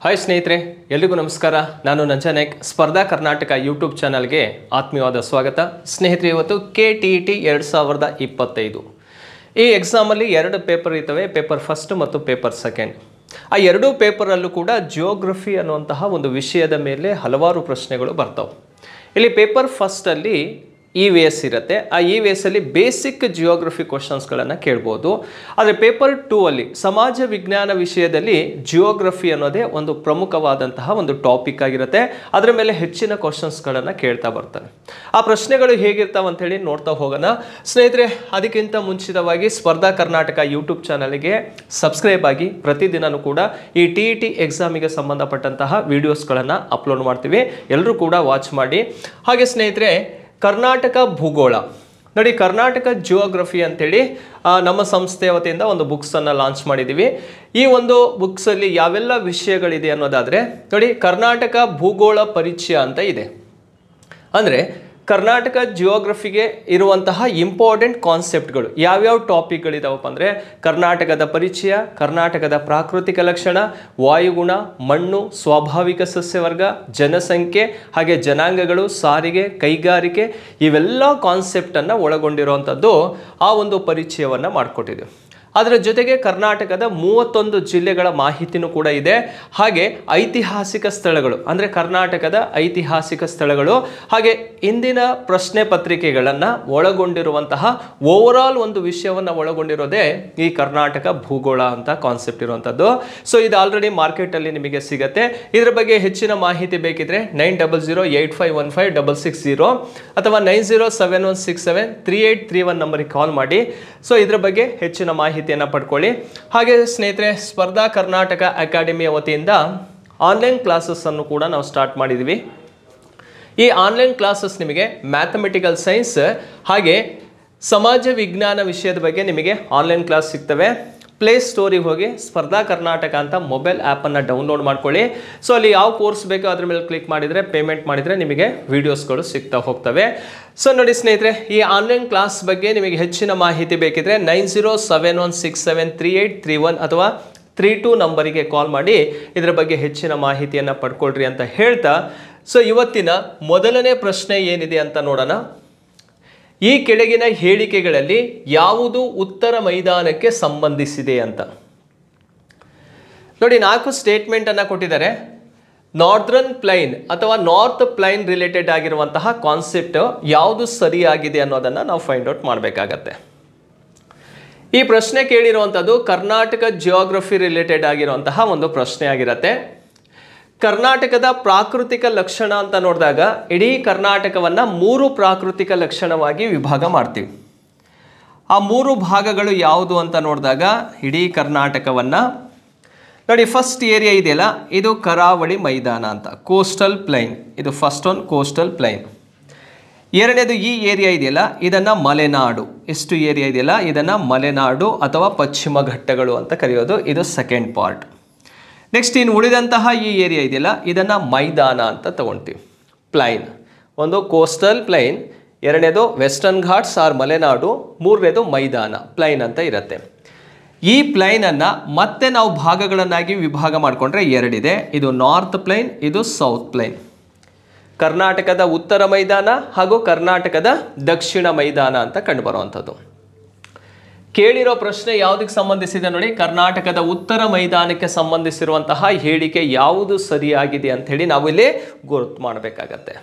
Hi ಸ್ನೇಹಿತರೆ, ಎಲ್ರಿಗೂ ನಮಸ್ಕಾರ. ನಾನು ನಂಜನಾಯಕ್. ಸ್ಪರ್ಧಾ ಕರ್ನಾಟಕ ಯೂಟ್ಯೂಬ್ ಚಾನಲ್ಗೆ ಆತ್ಮೀಯವಾದ ಸ್ವಾಗತ. ಸ್ನೇಹಿತರೆ, ಇವತ್ತು KTET 2025 ಈ ಎಕ್ಸಾಮಲ್ಲಿ ಎರಡು ಪೇಪರ್ ಇರ್ತವೆ, ಪೇಪರ್ ಫಸ್ಟ್ ಮತ್ತು ಪೇಪರ್ ಸೆಕೆಂಡ್. ಆ ಎರಡೂ ಪೇಪರಲ್ಲೂ ಕೂಡ ಜಿಯೋಗ್ರಫಿ ಅನ್ನುವಂತಹ ಒಂದು ವಿಷಯದ ಮೇಲೆ ಹಲವಾರು ಪ್ರಶ್ನೆಗಳು ಬರ್ತವೆ. ಇಲ್ಲಿ ಪೇಪರ್ ಫಸ್ಟಲ್ಲಿ EVS ಇರುತ್ತೆ. ಆ EVS ಅಲ್ಲಿ ಬೇಸಿಕ್ ಜಿಯೋಗ್ರಫಿ ಕ್ವಶನ್ಸ್ಗಳನ್ನು ಕೇಳ್ಬೋದು. ಆದರೆ ಪೇಪರ್ 2 ಅಲ್ಲಿ ಸಮಾಜ ವಿಜ್ಞಾನ ವಿಷಯದಲ್ಲಿ ಜಿಯೋಗ್ರಫಿ ಅನ್ನೋದೇ ಒಂದು ಪ್ರಮುಖವಾದಂತಹ ಒಂದು ಟಾಪಿಕ್ ಆಗಿರುತ್ತೆ. ಅದರ ಮೇಲೆ ಹೆಚ್ಚಿನ ಕ್ವಶನ್ಸ್ಗಳನ್ನು ಕೇಳ್ತಾ ಬರ್ತಾನೆ. ಆ ಪ್ರಶ್ನೆಗಳು ಹೇಗಿರ್ತಾವೆ ಅಂತೇಳಿ ನೋಡ್ತಾ ಹೋಗೋಣ. ಸ್ನೇಹಿತರೆ, ಅದಕ್ಕಿಂತ ಮುಂಚಿತವಾಗಿ ಸ್ಪರ್ಧಾ ಕರ್ನಾಟಕ ಯೂಟ್ಯೂಬ್ ಚಾನಲ್ಗೆ ಸಬ್ಸ್ಕ್ರೈಬ್ ಆಗಿ ಪ್ರತಿದಿನವೂ ಕೂಡ ಈ TET ಎಕ್ಸಾಮಿಗೆ ಸಂಬಂಧಪಟ್ಟಂತಹ ವಿಡಿಯೋಸ್ಗಳನ್ನು ಅಪ್ಲೋಡ್ ಮಾಡ್ತೀವಿ. ಎಲ್ಲರೂ ಕೂಡ ವಾಚ್ ಮಾಡಿ. ಹಾಗೆ ಸ್ನೇಹಿತರೆ, ಕರ್ನಾಟಕ ಭೂಗೋಳ ನೋಡಿ, ಕರ್ನಾಟಕ ಜಿಯೋಗ್ರಫಿ ಅಂತೇಳಿ ನಮ್ಮ ಸಂಸ್ಥೆಯ ವತಿಯಿಂದ ಒಂದು ಬುಕ್ಸನ್ನು ಲಾಂಚ್ ಮಾಡಿದ್ದೀವಿ. ಈ ಒಂದು ಬುಕ್ಸಲ್ಲಿ ಯಾವೆಲ್ಲ ವಿಷಯಗಳಿದೆ ಅನ್ನೋದಾದರೆ ನೋಡಿ, ಕರ್ನಾಟಕ ಭೂಗೋಳ ಪರಿಚಯ ಅಂತ ಇದೆ. ಅಂದರೆ ಕರ್ನಾಟಕ ಜಿಯೋಗ್ರಫಿಗೆ ಇರುವಂತಹ ಇಂಪಾರ್ಟೆಂಟ್ ಕಾನ್ಸೆಪ್ಟ್ಗಳು ಯಾವ್ಯಾವ ಟಾಪಿಕ್ಗಳಿದಾವಪ್ಪ ಅಂದರೆ ಕರ್ನಾಟಕದ ಪರಿಚಯ, ಕರ್ನಾಟಕದ ಪ್ರಾಕೃತಿಕ ಲಕ್ಷಣ, ವಾಯುಗುಣ, ಮಣ್ಣು, ಸ್ವಾಭಾವಿಕ ಸಸ್ಯವರ್ಗ, ಜನಸಂಖ್ಯೆ, ಹಾಗೆ ಜನಾಂಗಗಳು, ಸಾರಿಗೆ, ಕೈಗಾರಿಕೆ, ಇವೆಲ್ಲ ಕಾನ್ಸೆಪ್ಟನ್ನು ಒಳಗೊಂಡಿರುವಂಥದ್ದು ಆ ಒಂದು ಪರಿಚಯವನ್ನು ಮಾಡಿಕೊಟ್ಟಿದೆ. ಅದರ ಜೊತೆಗೆ ಕರ್ನಾಟಕದ 31 ಜಿಲ್ಲೆಗಳ ಮಾಹಿತಿನೂ ಕೂಡ ಇದೆ. ಹಾಗೆ ಐತಿಹಾಸಿಕ ಸ್ಥಳಗಳು ಅಂದರೆ ಕರ್ನಾಟಕದ ಐತಿಹಾಸಿಕ ಸ್ಥಳಗಳು, ಹಾಗೆ ಇಂದಿನ ಪ್ರಶ್ನೆ ಪತ್ರಿಕೆಗಳನ್ನು ಒಳಗೊಂಡಿರುವಂತಹ ಓವರಾಲ್ ಒಂದು ವಿಷಯವನ್ನು ಒಳಗೊಂಡಿರೋದೇ ಈ ಕರ್ನಾಟಕ ಭೂಗೋಳ ಅಂತ ಕಾನ್ಸೆಪ್ಟ್ ಇರುವಂಥದ್ದು. ಸೊ ಇದು ಆಲ್ರೆಡಿ ಮಾರ್ಕೆಟಲ್ಲಿ ನಿಮಗೆ ಸಿಗುತ್ತೆ. ಇದರ ಬಗ್ಗೆ ಹೆಚ್ಚಿನ ಮಾಹಿತಿ ಬೇಕಿದ್ರೆ 9008515660 ಅಥವಾ 9071673831 ನಂಬರಿಗೆ ಕಾಲ್ ಮಾಡಿ. ಸೊ ಇದರ ಬಗ್ಗೆ ಹೆಚ್ಚಿನ ಮಾಹಿತಿಯನ್ನು ಪಡ್ಕೊಳ್ಳಿ. ಹಾಗೆ ಸ್ನೇಹಿತರೆ, ಸ್ಪರ್ಧಾ ಕರ್ನಾಟಕ ಅಕಾಡೆಮಿಯ ವತಿಯಿಂದ ಆನ್ಲೈನ್ ಕ್ಲಾಸಸ್ ಅನ್ನು ಕೂಡ ನಾವು ಸ್ಟಾರ್ಟ್ ಮಾಡಿದ್ವಿ. ಈ ಆನ್ಲೈನ್ ಕ್ಲಾಸಸ್ ನಿಮಗೆ ಮ್ಯಾಥಮೆಟಿಕಲ್ ಸೈನ್ಸ್ ಹಾಗೆ ಸಮಾಜ ವಿಜ್ಞಾನ ವಿಷಯದ ಬಗ್ಗೆ ನಿಮಗೆ ಆನ್ಲೈನ್ ಕ್ಲಾಸ್ ಸಿಗ್ತವೆ. ಪ್ಲೇ ಸ್ಟೋರಿಗೆ ಹೋಗಿ ಸ್ಪರ್ಧಾ ಕರ್ನಾಟಕ ಅಂತ ಮೊಬೈಲ್ ಆ್ಯಪನ್ನು ಡೌನ್ಲೋಡ್ ಮಾಡ್ಕೊಳ್ಳಿ. ಸೊ ಅಲ್ಲಿ ಯಾವ ಕೋರ್ಸ್ ಬೇಕೋ ಅದ್ರ ಮೇಲೆ ಕ್ಲಿಕ್ ಮಾಡಿದರೆ, ಪೇಮೆಂಟ್ ಮಾಡಿದರೆ ನಿಮಗೆ ವಿಡಿಯೋಸ್ಗಳು ಸಿಗ್ತಾ ಹೋಗ್ತವೆ. ಸೊ ನೋಡಿ ಸ್ನೇಹಿತರೆ, ಈ ಆನ್ಲೈನ್ ಕ್ಲಾಸ್ ಬಗ್ಗೆ ನಿಮಗೆ ಹೆಚ್ಚಿನ ಮಾಹಿತಿ ಬೇಕಿದ್ರೆ 9071673831 ಅಥವಾ 32 ನಂಬರಿಗೆ ಕಾಲ್ ಮಾಡಿ ಇದರ ಬಗ್ಗೆ ಹೆಚ್ಚಿನ ಮಾಹಿತಿಯನ್ನು ಪಡ್ಕೊಳ್ರಿ ಅಂತ ಹೇಳ್ತಾ, ಸೊ ಇವತ್ತಿನ ಮೊದಲನೇ ಪ್ರಶ್ನೆ ಏನಿದೆ ಅಂತ ನೋಡೋಣ. ಈ ಕೆಳಗಿನ ಹೇಳಿಕೆಗಳಲ್ಲಿ ಯಾವುದು ಉತ್ತರ ಮೈದಾನಕ್ಕೆ ಸಂಬಂಧಿಸಿದೆ ಅಂತ ನೋಡಿ. 4 ಸ್ಟೇಟ್ಮೆಂಟನ್ನು ಕೊಟ್ಟಿದ್ದಾರೆ. ನಾರ್ದರ್ನ್ ಪ್ಲೈನ್ ಅಥವಾ ನಾರ್ತ್ ಪ್ಲೈನ್ ರಿಲೇಟೆಡ್ ಆಗಿರುವಂತಹ ಕಾನ್ಸೆಪ್ಟ್ ಯಾವುದು ಸರಿಯಾಗಿದೆ ಅನ್ನೋದನ್ನು ನಾವು ಫೈಂಡ್ ಔಟ್ ಮಾಡಬೇಕಾಗತ್ತೆ. ಈ ಪ್ರಶ್ನೆ ಕೇಳಿರುವಂಥದ್ದು ಕರ್ನಾಟಕ ಜಿಯೋಗ್ರಫಿ ರಿಲೇಟೆಡ್ ಆಗಿರುವಂತಹ ಒಂದು ಪ್ರಶ್ನೆ ಆಗಿರುತ್ತೆ. ಕರ್ನಾಟಕದ ಪ್ರಾಕೃತಿಕ ಲಕ್ಷಣ ಅಂತ ನೋಡಿದಾಗ ಇಡೀ ಕರ್ನಾಟಕವನ್ನು 3 ಪ್ರಾಕೃತಿಕ ಲಕ್ಷಣವಾಗಿ ವಿಭಾಗ ಮಾಡ್ತೀವಿ. ಆ 3 ಭಾಗಗಳು ಯಾವುದು ಅಂತ ನೋಡಿದಾಗ ಇಡೀ ಕರ್ನಾಟಕವನ್ನು ನೋಡಿ, ಫಸ್ಟ್ ಏರಿಯಾ ಇದೆಯಲ್ಲ, ಇದು ಕರಾವಳಿ ಮೈದಾನ ಅಂತ, ಕೋಸ್ಟಲ್ ಪ್ಲೈನ್. ಇದು ಫಸ್ಟ್ ಒನ್, ಕೋಸ್ಟಲ್ ಪ್ಲೈನ್. ಎರಡನೇದು ಈ ಏರಿಯಾ ಇದೆಯಲ್ಲ, ಇದನ್ನು ಮಲೆನಾಡು. ಎಷ್ಟು ಏರಿಯಾ ಇದೆಯಲ್ಲ, ಇದನ್ನು ಮಲೆನಾಡು ಅಥವಾ ಪಶ್ಚಿಮ ಘಟ್ಟಗಳು ಅಂತ ಕರೆಯೋದು. ಇದು ಸೆಕೆಂಡ್ ಪಾರ್ಟ್. ನೆಕ್ಸ್ಟ್ ಇನ್ನು ಉಳಿದಂತಹ ಈ ಏರಿಯಾ ಇದೆಯಲ್ಲ, ಇದನ್ನು ಮೈದಾನ ಅಂತ ತಗೊಳ್ತೀವಿ. ಪ್ಲೈನ್ ಒಂದು ಕೋಸ್ಟಲ್ ಪ್ಲೈನ್, ಎರಡನೇದು ವೆಸ್ಟರ್ನ್ ಘಾಟ್ಸ್ ಆರ್ ಮಲೆನಾಡು, ಮೂರನೇದು ಮೈದಾನ ಪ್ಲೈನ್ ಅಂತ ಇರುತ್ತೆ. ಈ ಪ್ಲೈನನ್ನು ಮತ್ತೆ ನಾವು ಭಾಗಗಳನ್ನಾಗಿ ವಿಭಾಗ ಮಾಡಿಕೊಂಡ್ರೆ ಎರಡಿದೆ. ಇದು ನಾರ್ತ್ ಪ್ಲೈನ್, ಇದು ಸೌತ್ ಪ್ಲೈನ್. ಕರ್ನಾಟಕದ ಉತ್ತರ ಮೈದಾನ ಹಾಗೂ ಕರ್ನಾಟಕದ ದಕ್ಷಿಣ ಮೈದಾನ ಅಂತ ಕಂಡುಬರುವಂಥದ್ದು. ಕೇಳಿರೋ ಪ್ರಶ್ನೆ ಯಾವುದಕ್ಕೆ ಸಂಬಂಧಿಸಿದೆ ನೋಡಿ, ಕರ್ನಾಟಕದ ಉತ್ತರ ಮೈದಾನಕ್ಕೆ ಸಂಬಂಧಿಸಿರುವಂತಹ ಹೇಳಿಕೆ ಯಾವುದು ಸರಿಯಾಗಿದೆ ಅಂತ ಹೇಳಿ ನಾವು ಇಲ್ಲಿ ಗುರುತು ಮಾಡಬೇಕಾಗತ್ತೆ.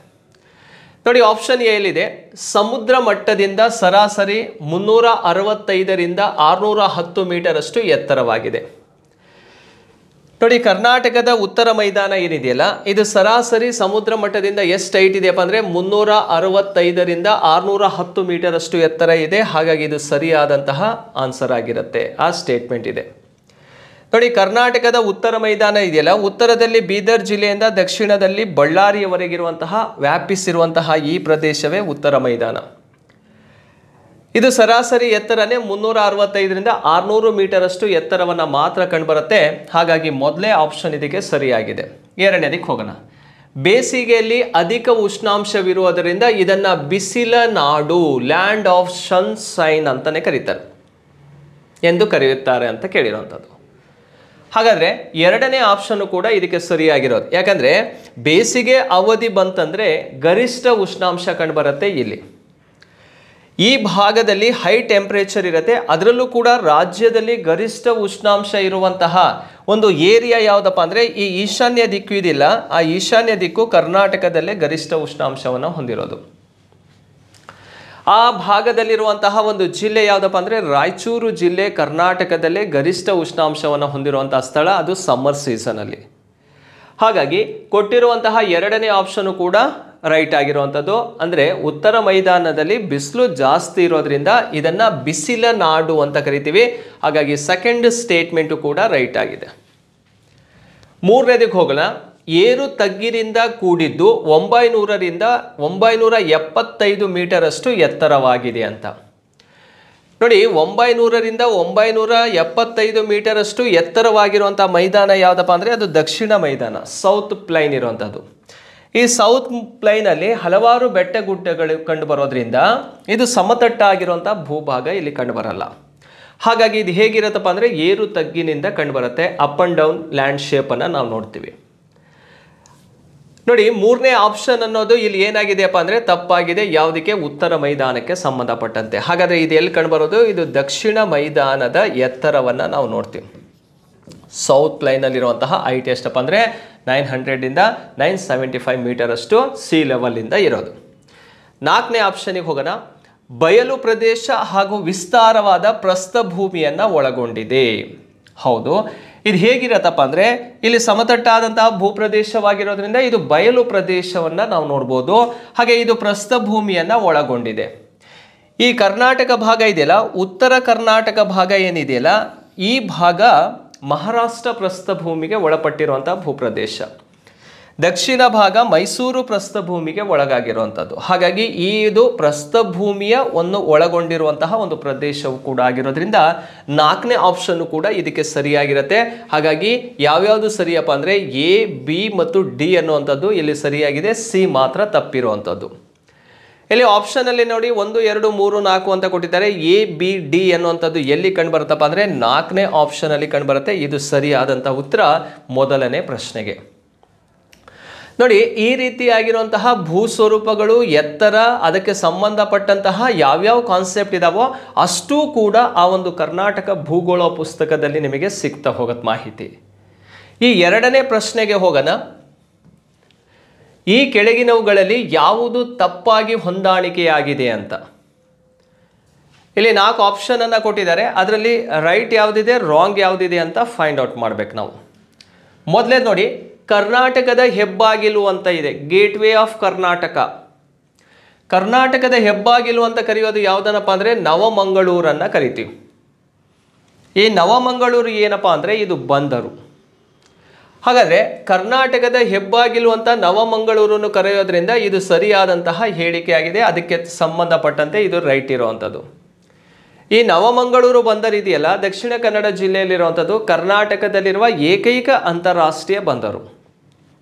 ನೋಡಿ, ಆಪ್ಷನ್ ಎ ಯಲ್ಲಿದೆ, ಸಮುದ್ರ ಮಟ್ಟದಿಂದ ಸರಾಸರಿ 365ರಿಂದ 610 ಮೀಟರ್ ಅಷ್ಟು ಎತ್ತರವಾಗಿದೆ. ನೋಡಿ, ಕರ್ನಾಟಕದ ಉತ್ತರ ಮೈದಾನ ಏನಿದೆಯಲ್ಲ, ಇದು ಸರಾಸರಿ ಸಮುದ್ರ ಮಟ್ಟದಿಂದ ಎಷ್ಟು ಹೈಟ್ ಇದೆಯಪ್ಪ ಅಂದರೆ 365ರಿಂದ 610 ಮೀಟರ್ ಅಷ್ಟು ಎತ್ತರ ಇದೆ. ಹಾಗಾಗಿ ಇದು ಸರಿಯಾದಂತಹ ಆನ್ಸರ್ ಆಗಿರುತ್ತೆ. ಆ ಸ್ಟೇಟ್ಮೆಂಟ್ ಇದೆ ನೋಡಿ. ಕರ್ನಾಟಕದ ಉತ್ತರ ಮೈದಾನ ಇದೆಯಲ್ಲ, ಉತ್ತರದಲ್ಲಿ ಬೀದರ್ ಜಿಲ್ಲೆಯಿಂದ ದಕ್ಷಿಣದಲ್ಲಿ ಬಳ್ಳಾರಿಯವರೆಗಿರುವಂತಹ ವ್ಯಾಪಿಸಿರುವಂತಹ ಈ ಪ್ರದೇಶವೇ ಉತ್ತರ ಮೈದಾನ. ಇದು ಸರಾಸರಿ ಎತ್ತರನೇ 365ರಿಂದ 600 ಮೀಟರ್ ಅಷ್ಟು ಎತ್ತರವನ್ನು ಮಾತ್ರ ಕಂಡುಬರುತ್ತೆ. ಹಾಗಾಗಿ ಮೊದಲೇ ಆಪ್ಷನ್ ಇದಕ್ಕೆ ಸರಿಯಾಗಿದೆ. ಎರಡನೇದಕ್ಕೆ ಹೋಗೋಣ. ಬೇಸಿಗೆಯಲ್ಲಿ ಅಧಿಕ ಉಷ್ಣಾಂಶವಿರುವುದರಿಂದ ಇದನ್ನು ಬಿಸಿಲ ನಾಡು, ಲ್ಯಾಂಡ್ ಆಫ್ ಸನ್ಶೈನ್ ಅಂತಲೇ ಕರೀತಾರೆ ಎಂದು ಕರೆಯುತ್ತಾರೆ ಅಂತ ಕೇಳಿರುವಂಥದ್ದು. ಹಾಗಾದರೆ ಎರಡನೇ ಆಪ್ಷನ್ನು ಕೂಡ ಇದಕ್ಕೆ ಸರಿಯಾಗಿರೋದು. ಯಾಕಂದರೆ ಬೇಸಿಗೆ ಅವಧಿ ಬಂತಂದರೆ ಗರಿಷ್ಠ ಉಷ್ಣಾಂಶ ಕಂಡುಬರುತ್ತೆ ಇಲ್ಲಿ. ಈ ಭಾಗದಲ್ಲಿ ಹೈ ಟೆಂಪ್ರೇಚರ್ ಇರುತ್ತೆ. ಅದರಲ್ಲೂ ಕೂಡ ರಾಜ್ಯದಲ್ಲಿ ಗರಿಷ್ಠ ಉಷ್ಣಾಂಶ ಇರುವಂತಹ ಒಂದು ಏರಿಯಾ ಯಾವುದಪ್ಪ ಅಂದರೆ ಈ ಈಶಾನ್ಯ ದಿಕ್ಕು ಇದೆಯಲ್ಲ, ಆ ಈಶಾನ್ಯ ದಿಕ್ಕು ಕರ್ನಾಟಕದಲ್ಲೇ ಗರಿಷ್ಠ ಉಷ್ಣಾಂಶವನ್ನು ಹೊಂದಿರೋದು. ಆ ಭಾಗದಲ್ಲಿರುವಂತಹ ಒಂದು ಜಿಲ್ಲೆ ಯಾವುದಪ್ಪ ಅಂದರೆ ರಾಯಚೂರು ಜಿಲ್ಲೆ ಕರ್ನಾಟಕದಲ್ಲೇ ಗರಿಷ್ಠ ಉಷ್ಣಾಂಶವನ್ನು ಹೊಂದಿರುವಂತಹ ಸ್ಥಳ, ಅದು ಸಮ್ಮರ್ ಸೀಸನಲ್ಲಿ. ಹಾಗಾಗಿ ಕೊಟ್ಟಿರುವಂತಹ ಎರಡನೇ ಆಪ್ಷನು ಕೂಡ ರೈಟ್ ಆಗಿರುವಂಥದ್ದು. ಅಂದರೆ ಉತ್ತರ ಮೈದಾನದಲ್ಲಿ ಬಿಸಿಲು ಜಾಸ್ತಿ ಇರೋದ್ರಿಂದ ಇದನ್ನು ಬಿಸಿಲ ನಾಡು ಅಂತ ಕರಿತೀವಿ. ಹಾಗಾಗಿ ಸೆಕೆಂಡ್ ಸ್ಟೇಟ್ಮೆಂಟು ಕೂಡ ರೈಟ್ ಆಗಿದೆ. ಮೂರನೇದಕ್ಕೆ ಹೋಗೋಣ. ಏರು ತಗ್ಗಿನಿಂದ ಕೂಡಿದ್ದು 900ರಿಂದ 975 ಮೀಟರಷ್ಟು ಎತ್ತರವಾಗಿದೆ ಅಂತ. ನೋಡಿ, 900ರಿಂದ 975 ಮೀಟರಷ್ಟು ಎತ್ತರವಾಗಿರುವಂಥ ಮೈದಾನ ಯಾವುದಪ್ಪ ಅಂದರೆ ಅದು ದಕ್ಷಿಣ ಮೈದಾನ, ಸೌತ್ ಪ್ಲೈನ್ ಇರುವಂಥದ್ದು. ಈ ಸೌತ್ ಪ್ಲೈನಲ್ಲಿ ಹಲವಾರು ಬೆಟ್ಟ ಗುಡ್ಡಗಳು ಕಂಡು ಬರೋದ್ರಿಂದ ಇದು ಸಮತಟ್ಟಾಗಿರುವಂಥ ಭೂಭಾಗ ಇಲ್ಲಿ ಕಂಡುಬರಲ್ಲ. ಹಾಗಾಗಿ ಇದು ಹೇಗಿರುತ್ತಪ್ಪ ಅಂದರೆ ಏರು ತಗ್ಗಿನಿಂದ ಕಂಡುಬರುತ್ತೆ. ಅಪ್ ಆ್ಯಂಡ್ ಡೌನ್ ಲ್ಯಾಂಡ್ ಶೇಪನ್ನು ನಾವು ನೋಡ್ತೀವಿ. ನೋಡಿ, ಮೂರನೇ ಆಪ್ಷನ್ ಅನ್ನೋದು ಇಲ್ಲಿ ಏನಾಗಿದೆಯಪ್ಪ ಅಂದರೆ ತಪ್ಪಾಗಿದೆ. ಯಾವುದಕ್ಕೆ? ಉತ್ತರ ಮೈದಾನಕ್ಕೆ ಸಂಬಂಧಪಟ್ಟಂತೆ. ಹಾಗಾದರೆ ಇದು ಎಲ್ಲಿ ಕಂಡುಬರೋದು? ಇದು ದಕ್ಷಿಣ ಮೈದಾನದ ಎತ್ತರವನ್ನು ನಾವು ನೋಡ್ತೀವಿ. ಸೌತ್ ಪ್ಲೈನಲ್ಲಿರುವಂತಹ ಹೈಟ್ ಎಷ್ಟಪ್ಪ ಅಂದರೆ 900ರಿಂದ 975 ಮೀಟರಷ್ಟು ಸಿ ಲೆವೆಲಿಂದ ಇರೋದು. ನಾಲ್ಕನೇ ಆಪ್ಷನಿಗೆ ಹೋಗೋಣ. ಬಯಲು ಪ್ರದೇಶ ಹಾಗೂ ವಿಸ್ತಾರವಾದ ಪ್ರಸ್ಥಭೂಮಿಯನ್ನು ಒಳಗೊಂಡಿದೆ. ಹೌದು, ಇದು ಹೇಗಿರತ್ತಪ್ಪ ಅಂದರೆ ಇಲ್ಲಿ ಸಮತಟ್ಟಾದಂತಹ ಭೂಪ್ರದೇಶವಾಗಿರೋದ್ರಿಂದ ಇದು ಬಯಲು ಪ್ರದೇಶವನ್ನು ನಾವು ನೋಡ್ಬೋದು. ಹಾಗೆ ಇದು ಪ್ರಸ್ಥಭೂಮಿಯನ್ನು ಒಳಗೊಂಡಿದೆ. ಈ ಕರ್ನಾಟಕ ಭಾಗ ಇದೆಯಲ್ಲ, ಉತ್ತರ ಕರ್ನಾಟಕ ಭಾಗ ಏನಿದೆಯಲ್ಲ, ಈ ಭಾಗ ಮಹಾರಾಷ್ಟ್ರ ಪ್ರಸ್ಥಭೂಮಿಗೆ ಒಳಪಟ್ಟಿರುವಂಥ ಭೂಪ್ರದೇಶ. ದಕ್ಷಿಣ ಭಾಗ ಮೈಸೂರು ಪ್ರಸ್ಥಭೂಮಿಗೆ ಒಳಗಾಗಿರುವಂಥದ್ದು. ಹಾಗಾಗಿ ಇದು ಪ್ರಸ್ಥಭೂಮಿಯ ಒಂದು ಒಳಗೊಂಡಿರುವಂತಹ ಒಂದು ಪ್ರದೇಶವು ಕೂಡ ಆಗಿರೋದ್ರಿಂದ ನಾಲ್ಕನೇ ಆಪ್ಷನ್ನು ಕೂಡ ಇದಕ್ಕೆ ಸರಿಯಾಗಿರುತ್ತೆ. ಹಾಗಾಗಿ ಯಾವ್ಯಾವುದು ಸರಿಯಪ್ಪ ಅಂದರೆ ಎ, ಬಿ ಮತ್ತು ಡಿ ಅನ್ನುವಂಥದ್ದು ಇಲ್ಲಿ ಸರಿಯಾಗಿದೆ. ಸಿ ಮಾತ್ರ ತಪ್ಪಿರುವಂಥದ್ದು. ಇಲ್ಲಿ ಆಪ್ಷನಲ್ಲಿ ನೋಡಿ 1, 2, 3, 4 ಅಂತ ಕೊಟ್ಟಿದ್ದಾರೆ. ಎ, ಬಿ, ಡಿ ಅನ್ನುವಂಥದ್ದು ಎಲ್ಲಿ ಕಂಡುಬರುತ್ತಪ್ಪ ಅಂದರೆ ನಾಲ್ಕನೇ ಆಪ್ಷನಲ್ಲಿ ಕಂಡುಬರುತ್ತೆ. ಇದು ಸರಿಯಾದಂಥ ಉತ್ತರ ಮೊದಲನೇ ಪ್ರಶ್ನೆಗೆ. ನೋಡಿ, ಈ ರೀತಿಯಾಗಿರುವಂತಹ ಭೂ ಸ್ವರೂಪಗಳು, ಎತ್ತರ, ಅದಕ್ಕೆ ಸಂಬಂಧಪಟ್ಟಂತಹ ಯಾವ್ಯಾವ ಕಾನ್ಸೆಪ್ಟ್ ಇದಾವೋ ಅಷ್ಟೂ ಕೂಡ ಆ ಒಂದು ಕರ್ನಾಟಕ ಭೂಗೋಳ ಪುಸ್ತಕದಲ್ಲಿ ನಿಮಗೆ ಸಿಗ್ತಾ ಹೋಗುತ್ತೆ ಮಾಹಿತಿ. ಈ ಎರಡನೇ ಪ್ರಶ್ನೆಗೆ ಹೋಗೋಣ. ಈ ಕೆಳಗಿನವುಗಳಲ್ಲಿ ಯಾವುದು ತಪ್ಪಾಗಿ ಹೊಂದಾಣಿಕೆಯಾಗಿದೆ ಅಂತ. ಇಲ್ಲಿ 4 ಆಪ್ಷನನ್ನು ಕೊಟ್ಟಿದ್ದಾರೆ. ಅದರಲ್ಲಿ ರೈಟ್ ಯಾವುದಿದೆ, ರಾಂಗ್ ಯಾವುದಿದೆ ಅಂತ ಫೈಂಡ್ ಔಟ್ ಮಾಡ್ಬೇಕು ನಾವು. ಮೊದಲೇ ನೋಡಿ, ಕರ್ನಾಟಕದ ಹೆಬ್ಬಾಗಿಲು ಅಂತ ಇದೆ, ಗೇಟ್ ವೇ ಆಫ್ ಕರ್ನಾಟಕ. ಕರ್ನಾಟಕದ ಹೆಬ್ಬಾಗಿಲು ಅಂತ ಕರೆಯೋದು ಯಾವುದನ್ನಪ್ಪ ಅಂದರೆ ನವಮಂಗಳೂರನ್ನು ಕರಿತೀವಿ. ಈ ನವಮಂಗಳೂರು ಏನಪ್ಪ ಅಂದರೆ ಇದು ಬಂದರು. ಹಾಗಾದರೆ ಕರ್ನಾಟಕದ ಹೆಬ್ಬಾಗಿಲು ಅಂತ ನವಮಂಗಳೂರನ್ನು ಕರೆಯೋದ್ರಿಂದ ಇದು ಸರಿಯಾದಂತಹ ಹೇಳಿಕೆಯಾಗಿದೆ. ಅದಕ್ಕೆ ಸಂಬಂಧಪಟ್ಟಂತೆ ಇದು ರೈಟ್ ಇರುವಂಥದ್ದು. ಈ ನವಮಂಗಳೂರು ಬಂದರು ಇದೆಯಲ್ಲ, ದಕ್ಷಿಣ ಕನ್ನಡ ಜಿಲ್ಲೆಯಲ್ಲಿರುವಂಥದ್ದು ಕರ್ನಾಟಕದಲ್ಲಿರುವ ಏಕೈಕ ಅಂತಾರಾಷ್ಟ್ರೀಯ ಬಂದರು.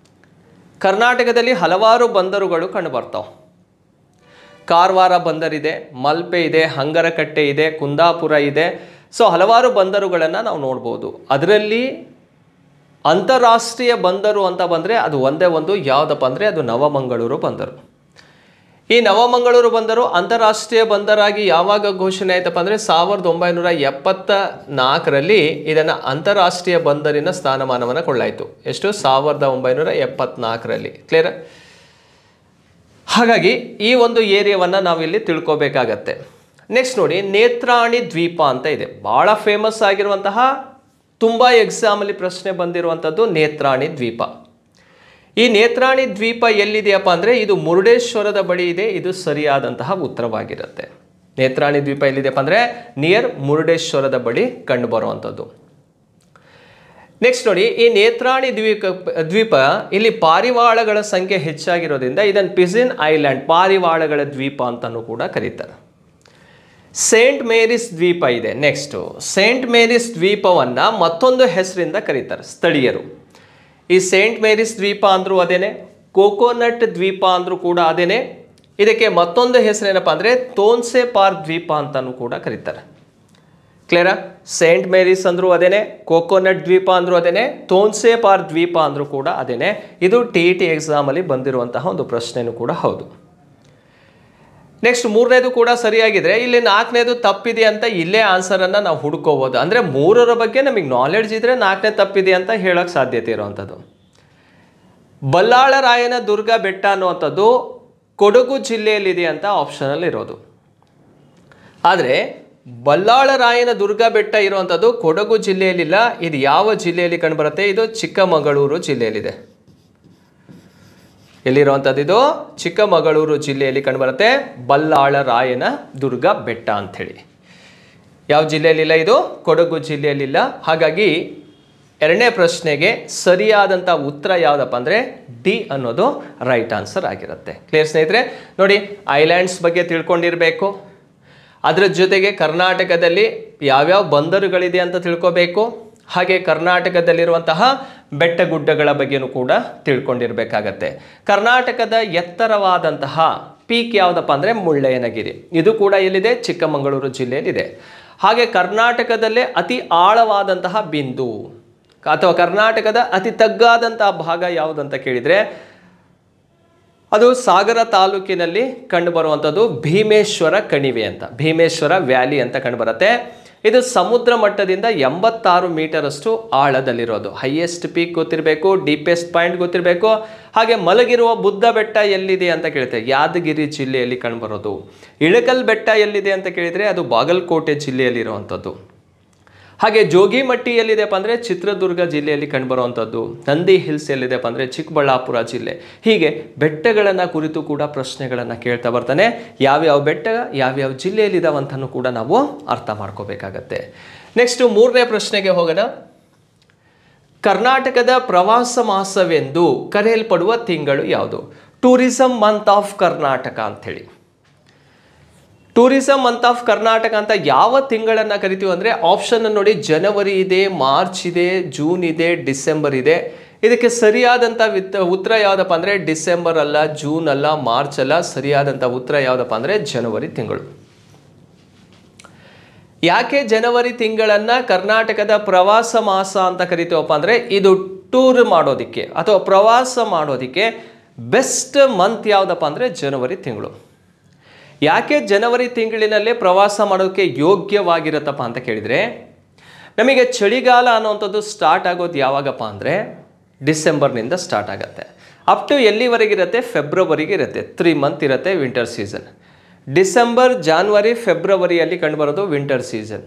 ಕರ್ನಾಟಕದಲ್ಲಿ ಹಲವಾರು ಬಂದರುಗಳು ಕಂಡುಬರ್ತಾವೆ. ಕಾರವಾರ ಬಂದರಿದೆ, ಮಲ್ಪೆ ಇದೆ, ಹಂಗರಕಟ್ಟೆ ಇದೆ, ಕುಂದಾಪುರ ಇದೆ. ಸೊ ಹಲವಾರು ಬಂದರುಗಳನ್ನು ನಾವು ನೋಡ್ಬೋದು. ಅದರಲ್ಲಿ ಅಂತಾರಾಷ್ಟ್ರೀಯ ಬಂದರು ಅಂತ ಬಂದರೆ ಅದು ಒಂದೇ ಒಂದು, ಯಾವುದಪ್ಪ ಅಂದರೆ ಅದು ನವಮಂಗಳೂರು ಬಂದರು. ಈ ನವಮಂಗಳೂರು ಬಂದರು ಅಂತಾರಾಷ್ಟ್ರೀಯ ಬಂದರಾಗಿ ಯಾವಾಗ ಘೋಷಣೆ ಆಯ್ತಪ್ಪ ಅಂದರೆ 1974ರಲ್ಲಿ ಇದನ್ನು ಅಂತಾರಾಷ್ಟ್ರೀಯ ಬಂದರಿನ ಸ್ಥಾನಮಾನವನ್ನು ಕೊಳ್ಳಾಯಿತು. ಎಷ್ಟು? 1974ರಲ್ಲಿ. ಕ್ಲಿಯರ್? ಹಾಗಾಗಿ ಈ ಒಂದು ಏರಿಯಾವನ್ನು ನಾವಿಲ್ಲಿ ತಿಳ್ಕೊಬೇಕಾಗತ್ತೆ. ನೆಕ್ಸ್ಟ್ ನೋಡಿ, ನೇತ್ರಾಣಿ ದ್ವೀಪ ಅಂತ ಇದೆ. ಭಾಳ ಫೇಮಸ್ ಆಗಿರುವಂತಹ, ತುಂಬ ಎಕ್ಸಾಮಲ್ಲಿ ಪ್ರಶ್ನೆ ಬಂದಿರುವಂಥದ್ದು ನೇತ್ರಾಣಿ ದ್ವೀಪ. ಈ ನೇತ್ರಾಣಿ ದ್ವೀಪ ಎಲ್ಲಿದೆಯಪ್ಪ ಅಂದರೆ ಇದು ಮುರುಡೇಶ್ವರದ ಬಳಿ ಇದೆ. ಇದು ಸರಿಯಾದಂತಹ ಉತ್ತರವಾಗಿರುತ್ತೆ. ನೇತ್ರಾಣಿ ದ್ವೀಪ ಎಲ್ಲಿದೆಯಪ್ಪ ಅಂದರೆ ನಿಯರ್ ಮುರುಡೇಶ್ವರದ ಬಳಿ ಕಂಡು ಬರುವಂಥದ್ದು. ನೆಕ್ಸ್ಟ್ ನೋಡಿ, ಈ ನೇತ್ರಾಣಿ ದ್ವೀಪ ಇಲ್ಲಿ ಪಾರಿವಾಳಗಳ ಸಂಖ್ಯೆ ಹೆಚ್ಚಾಗಿರೋದ್ರಿಂದ ಇದನ್ನು ಪಿಜಿನ್ ಐಲ್ಯಾಂಡ್, ಪಾರಿವಾಳಗಳ ದ್ವೀಪ ಅಂತಲೂ ಕೂಡ ಕರೀತಾರೆ. ಸೇಂಟ್ ಮೇರಿಸ್ ದ್ವೀಪ ಇದೆ. ನೆಕ್ಸ್ಟು ಸೇಂಟ್ ಮೇರಿಸ್ ದ್ವೀಪವನ್ನು ಮತ್ತೊಂದು ಹೆಸರಿಂದ ಕರೀತಾರೆ ಸ್ಥಳೀಯರು. ಈ ಸೇಂಟ್ ಮೇರಿಸ್ ದ್ವೀಪ ಅಂದರೂ ಅದೇನೆ, ಕೋಕೋನಟ್ ದ್ವೀಪ ಅಂದ್ರೂ ಕೂಡ ಅದೇನೆ. ಇದಕ್ಕೆ ಮತ್ತೊಂದು ಹೆಸರೇನಪ್ಪ ಅಂದರೆ ತೋನ್ಸೆ ಪಾರ್ ದ್ವೀಪ ಅಂತಲೂ ಕೂಡ ಕರೀತಾರೆ. ಕ್ಲಿಯರಾ? ಸೇಂಟ್ ಮೇರೀಸ್ ಅಂದರೂ ಅದೇನೆ, ಕೋಕೋನಟ್ ದ್ವೀಪ ಅಂದರೂ ಅದೇನೆ, ತೋನ್ಸೆ ಪಾರ್ ದ್ವೀಪ ಅಂದರೂ ಕೂಡ ಅದೇನೆ. ಇದು TET ಎಕ್ಸಾಮಲ್ಲಿ ಬಂದಿರುವಂತಹ ಒಂದು ಪ್ರಶ್ನೆನೂ ಕೂಡ ಹೌದು. ನೆಕ್ಸ್ಟ್ 3ನೇದು ಕೂಡ ಸರಿಯಾಗಿದ್ರೆ ಇಲ್ಲಿ 4ನೇದು ತಪ್ಪಿದೆ ಅಂತ ಇಲ್ಲೇ ಆನ್ಸರನ್ನು ನಾವು ಹುಡ್ಕೋಬೋದು. ಅಂದರೆ 3ರ ಬಗ್ಗೆ ನಮಗೆ ನಾಲೆಡ್ಜ್ ಇದ್ದರೆ 4ನೇ ತಪ್ಪಿದೆ ಅಂತ ಹೇಳೋಕ್ಕೆ ಸಾಧ್ಯತೆ ಇರುವಂಥದ್ದು. ಬಲ್ಲಾಳರಾಯನ ದುರ್ಗ ಬೆಟ್ಟ ಅನ್ನುವಂಥದ್ದು ಕೊಡಗು ಜಿಲ್ಲೆಯಲ್ಲಿದೆ ಅಂತ ಆಪ್ಷನಲ್ಲಿ ಇರೋದು. ಆದರೆ ಬಲ್ಲಾಳರಾಯನ ದುರ್ಗ ಬೆಟ್ಟ ಇರುವಂಥದ್ದು ಕೊಡಗು ಜಿಲ್ಲೆಯಲ್ಲಿಲ್ಲ. ಇದು ಯಾವ ಜಿಲ್ಲೆಯಲ್ಲಿ ಕಂಡುಬರುತ್ತೆ? ಇದು ಚಿಕ್ಕಮಗಳೂರು ಜಿಲ್ಲೆಯಲ್ಲಿದೆ. ಎಲ್ಲಿರುವಂಥದ್ದು? ಇದು ಚಿಕ್ಕಮಗಳೂರು ಜಿಲ್ಲೆಯಲ್ಲಿ ಕಂಡುಬರುತ್ತೆ ಬಲ್ಲಾಳರಾಯನ ದುರ್ಗ ಬೆಟ್ಟ ಅಂಥೇಳಿ. ಯಾವ ಜಿಲ್ಲೆಯಲ್ಲಿಲ್ಲ? ಇದು ಕೊಡಗು ಜಿಲ್ಲೆಯಲ್ಲಿಲ್ಲ. ಹಾಗಾಗಿ 2ನೇ ಪ್ರಶ್ನೆಗೆ ಸರಿಯಾದಂಥ ಉತ್ತರ ಯಾವುದಪ್ಪ ಅಂದರೆ ಡಿ ಅನ್ನೋದು ರೈಟ್ ಆನ್ಸರ್ ಆಗಿರುತ್ತೆ. ಕ್ಲಿಯರ್ ಸ್ನೇಹಿತರೆ? ನೋಡಿ, ಐಲ್ಯಾಂಡ್ಸ್ ಬಗ್ಗೆ ತಿಳ್ಕೊಂಡಿರಬೇಕು. ಅದರ ಜೊತೆಗೆ ಕರ್ನಾಟಕದಲ್ಲಿ ಯಾವ್ಯಾವ ಬಂದರುಗಳಿದೆ ಅಂತ ತಿಳ್ಕೋಬೇಕು. ಹಾಗೆ ಕರ್ನಾಟಕದಲ್ಲಿರುವಂತಹ ಬೆಟ್ಟ ಗುಡ್ಡಗಳ ಬಗ್ಗೆನೂ ಕೂಡ ತಿಳ್ಕೊಂಡಿರಬೇಕಾಗತ್ತೆ. ಕರ್ನಾಟಕದ ಎತ್ತರವಾದಂತಹ ಪೀಕ್ ಯಾವುದಪ್ಪ ಅಂದರೆ ಮುಳ್ಳಯ್ಯನಗಿರಿ. ಇದು ಕೂಡ ಎಲ್ಲಿದೆ? ಚಿಕ್ಕಮಗಳೂರು ಜಿಲ್ಲೆಯಲ್ಲಿದೆ. ಹಾಗೆ ಕರ್ನಾಟಕದಲ್ಲೇ ಅತಿ ಆಳವಾದಂತಹ ಬಿಂದು ಅಥವಾ ಕರ್ನಾಟಕದ ಅತಿ ತಗ್ಗಾದಂತಹ ಭಾಗ ಯಾವುದಂತ ಕೇಳಿದರೆ ಅದು ಸಾಗರ ತಾಲೂಕಿನಲ್ಲಿ ಕಂಡುಬರುವಂಥದ್ದು ಭೀಮೇಶ್ವರ ಕಣಿವೆ ಅಂತ, ಭೀಮೇಶ್ವರ ವ್ಯಾಲಿ ಅಂತ ಕಂಡುಬರುತ್ತೆ. ಇದು ಸಮುದ್ರ ಮಟ್ಟದಿಂದ 86 ಮೀಟರ್ ಅಷ್ಟು ಆಳದಲ್ಲಿರೋದು. ಹೈಯೆಸ್ಟ್ ಪೀಕ್ ಗೊತ್ತಿರಬೇಕು, ಡೀಪೆಸ್ಟ್ ಪಾಯಿಂಟ್ ಗೊತ್ತಿರಬೇಕು. ಹಾಗೆ ಮಲಗಿರುವ ಬುದ್ಧ ಬೆಟ್ಟ ಎಲ್ಲಿದೆ ಅಂತ ಕೇಳ್ತೇವೆ, ಯಾದಗಿರಿ ಜಿಲ್ಲೆಯಲ್ಲಿ ಕಂಡುಬರೋದು. ಇಳಕಲ್ ಬೆಟ್ಟ ಎಲ್ಲಿದೆ ಅಂತ ಕೇಳಿದರೆ ಅದು ಬಾಗಲಕೋಟೆ ಜಿಲ್ಲೆಯಲ್ಲಿರುವಂಥದ್ದು. ಹಾಗೆ ಜೋಗಿಮಟ್ಟಿ ಎಲ್ಲಿದೆಪ್ಪ ಅಂದರೆ ಚಿತ್ರದುರ್ಗ ಜಿಲ್ಲೆಯಲ್ಲಿ ಕಂಡುಬರುವಂಥದ್ದು. ನಂದಿ ಹಿಲ್ಸ್ ಎಲ್ಲಿದೆಪ್ಪ ಅಂದರೆ ಚಿಕ್ಕಬಳ್ಳಾಪುರ ಜಿಲ್ಲೆ. ಹೀಗೆ ಬೆಟ್ಟಗಳನ್ನು ಕುರಿತು ಕೂಡ ಪ್ರಶ್ನೆಗಳನ್ನು ಕೇಳ್ತಾ ಬರ್ತಾನೆ. ಯಾವ್ಯಾವ ಬೆಟ್ಟ ಯಾವ್ಯಾವ ಜಿಲ್ಲೆಯಲ್ಲಿದ್ದಾವಂತನೂ ಕೂಡ ನಾವು ಅರ್ಥ ಮಾಡ್ಕೋಬೇಕಾಗತ್ತೆ. ನೆಕ್ಸ್ಟ್ 3ನೇ ಪ್ರಶ್ನೆಗೆ ಹೋಗೋಣ. ಕರ್ನಾಟಕದ ಪ್ರವಾಸ ಮಾಸವೆಂದು ಕರೆಯಲ್ಪಡುವ ತಿಂಗಳು ಯಾವುದು? ಟೂರಿಸಂ ಮಂತ್ ಆಫ್ ಕರ್ನಾಟಕ ಅಂಥೇಳಿ. ಟೂರಿಸಂ ಮಂತ್ ಆಫ್ ಕರ್ನಾಟಕ ಅಂತ ಯಾವ ತಿಂಗಳನ್ನು ಕರಿತೀವಿ ಅಂದರೆ ಆಪ್ಷನ್ ನೋಡಿ, ಜನವರಿ ಇದೆ, ಮಾರ್ಚ್ ಇದೆ, ಜೂನ್ ಇದೆ, ಡಿಸೆಂಬರ್ ಇದೆ. ಇದಕ್ಕೆ ಸರಿಯಾದಂಥ ಉತ್ತರ ಯಾವುದಪ್ಪ ಅಂದರೆ ಡಿಸೆಂಬರ್ ಅಲ್ಲ, ಜೂನ್ ಅಲ್ಲ, ಮಾರ್ಚ್ ಅಲ್ಲ. ಸರಿಯಾದಂಥ ಉತ್ತರ ಯಾವುದಪ್ಪ ಅಂದರೆ ಜನವರಿ ತಿಂಗಳು. ಯಾಕೆ ಜನವರಿ ತಿಂಗಳನ್ನು ಕರ್ನಾಟಕದ ಪ್ರವಾಸ ಮಾಸ ಅಂತ ಕರಿತೀವಪ್ಪ ಅಂದರೆ ಇದು ಟೂರ್ ಮಾಡೋದಕ್ಕೆ ಅಥವಾ ಪ್ರವಾಸ ಮಾಡೋದಕ್ಕೆ ಬೆಸ್ಟ್ ಮಂತ್ ಯಾವುದಪ್ಪ ಅಂದರೆ ಜನವರಿ ತಿಂಗಳು. ಯಾಕೆ ಜನವರಿ ತಿಂಗಳಿನಲ್ಲೇ ಪ್ರವಾಸ ಮಾಡೋಕ್ಕೆ ಯೋಗ್ಯವಾಗಿರುತ್ತಪ್ಪ ಅಂತ ಕೇಳಿದರೆ ನಮಗೆ ಚಳಿಗಾಲ ಅನ್ನುವಂಥದ್ದು ಸ್ಟಾರ್ಟ್ ಆಗೋದು ಯಾವಾಗಪ್ಪ ಅಂದರೆ ಡಿಸೆಂಬರ್ನಿಂದ ಸ್ಟಾರ್ಟ್ ಆಗುತ್ತೆ. ಅಪ್ ಟು ಎಲ್ಲಿವರೆಗಿರುತ್ತೆ? ಫೆಬ್ರವರಿಗೆ ಇರುತ್ತೆ. 3 ಮಂತ್ ಇರುತ್ತೆ ವಿಂಟರ್ ಸೀಸನ್. ಡಿಸೆಂಬರ್, ಜಾನ್ವರಿ, ಫೆಬ್ರವರಿಯಲ್ಲಿ ಕಂಡುಬರೋದು ವಿಂಟರ್ ಸೀಸನ್.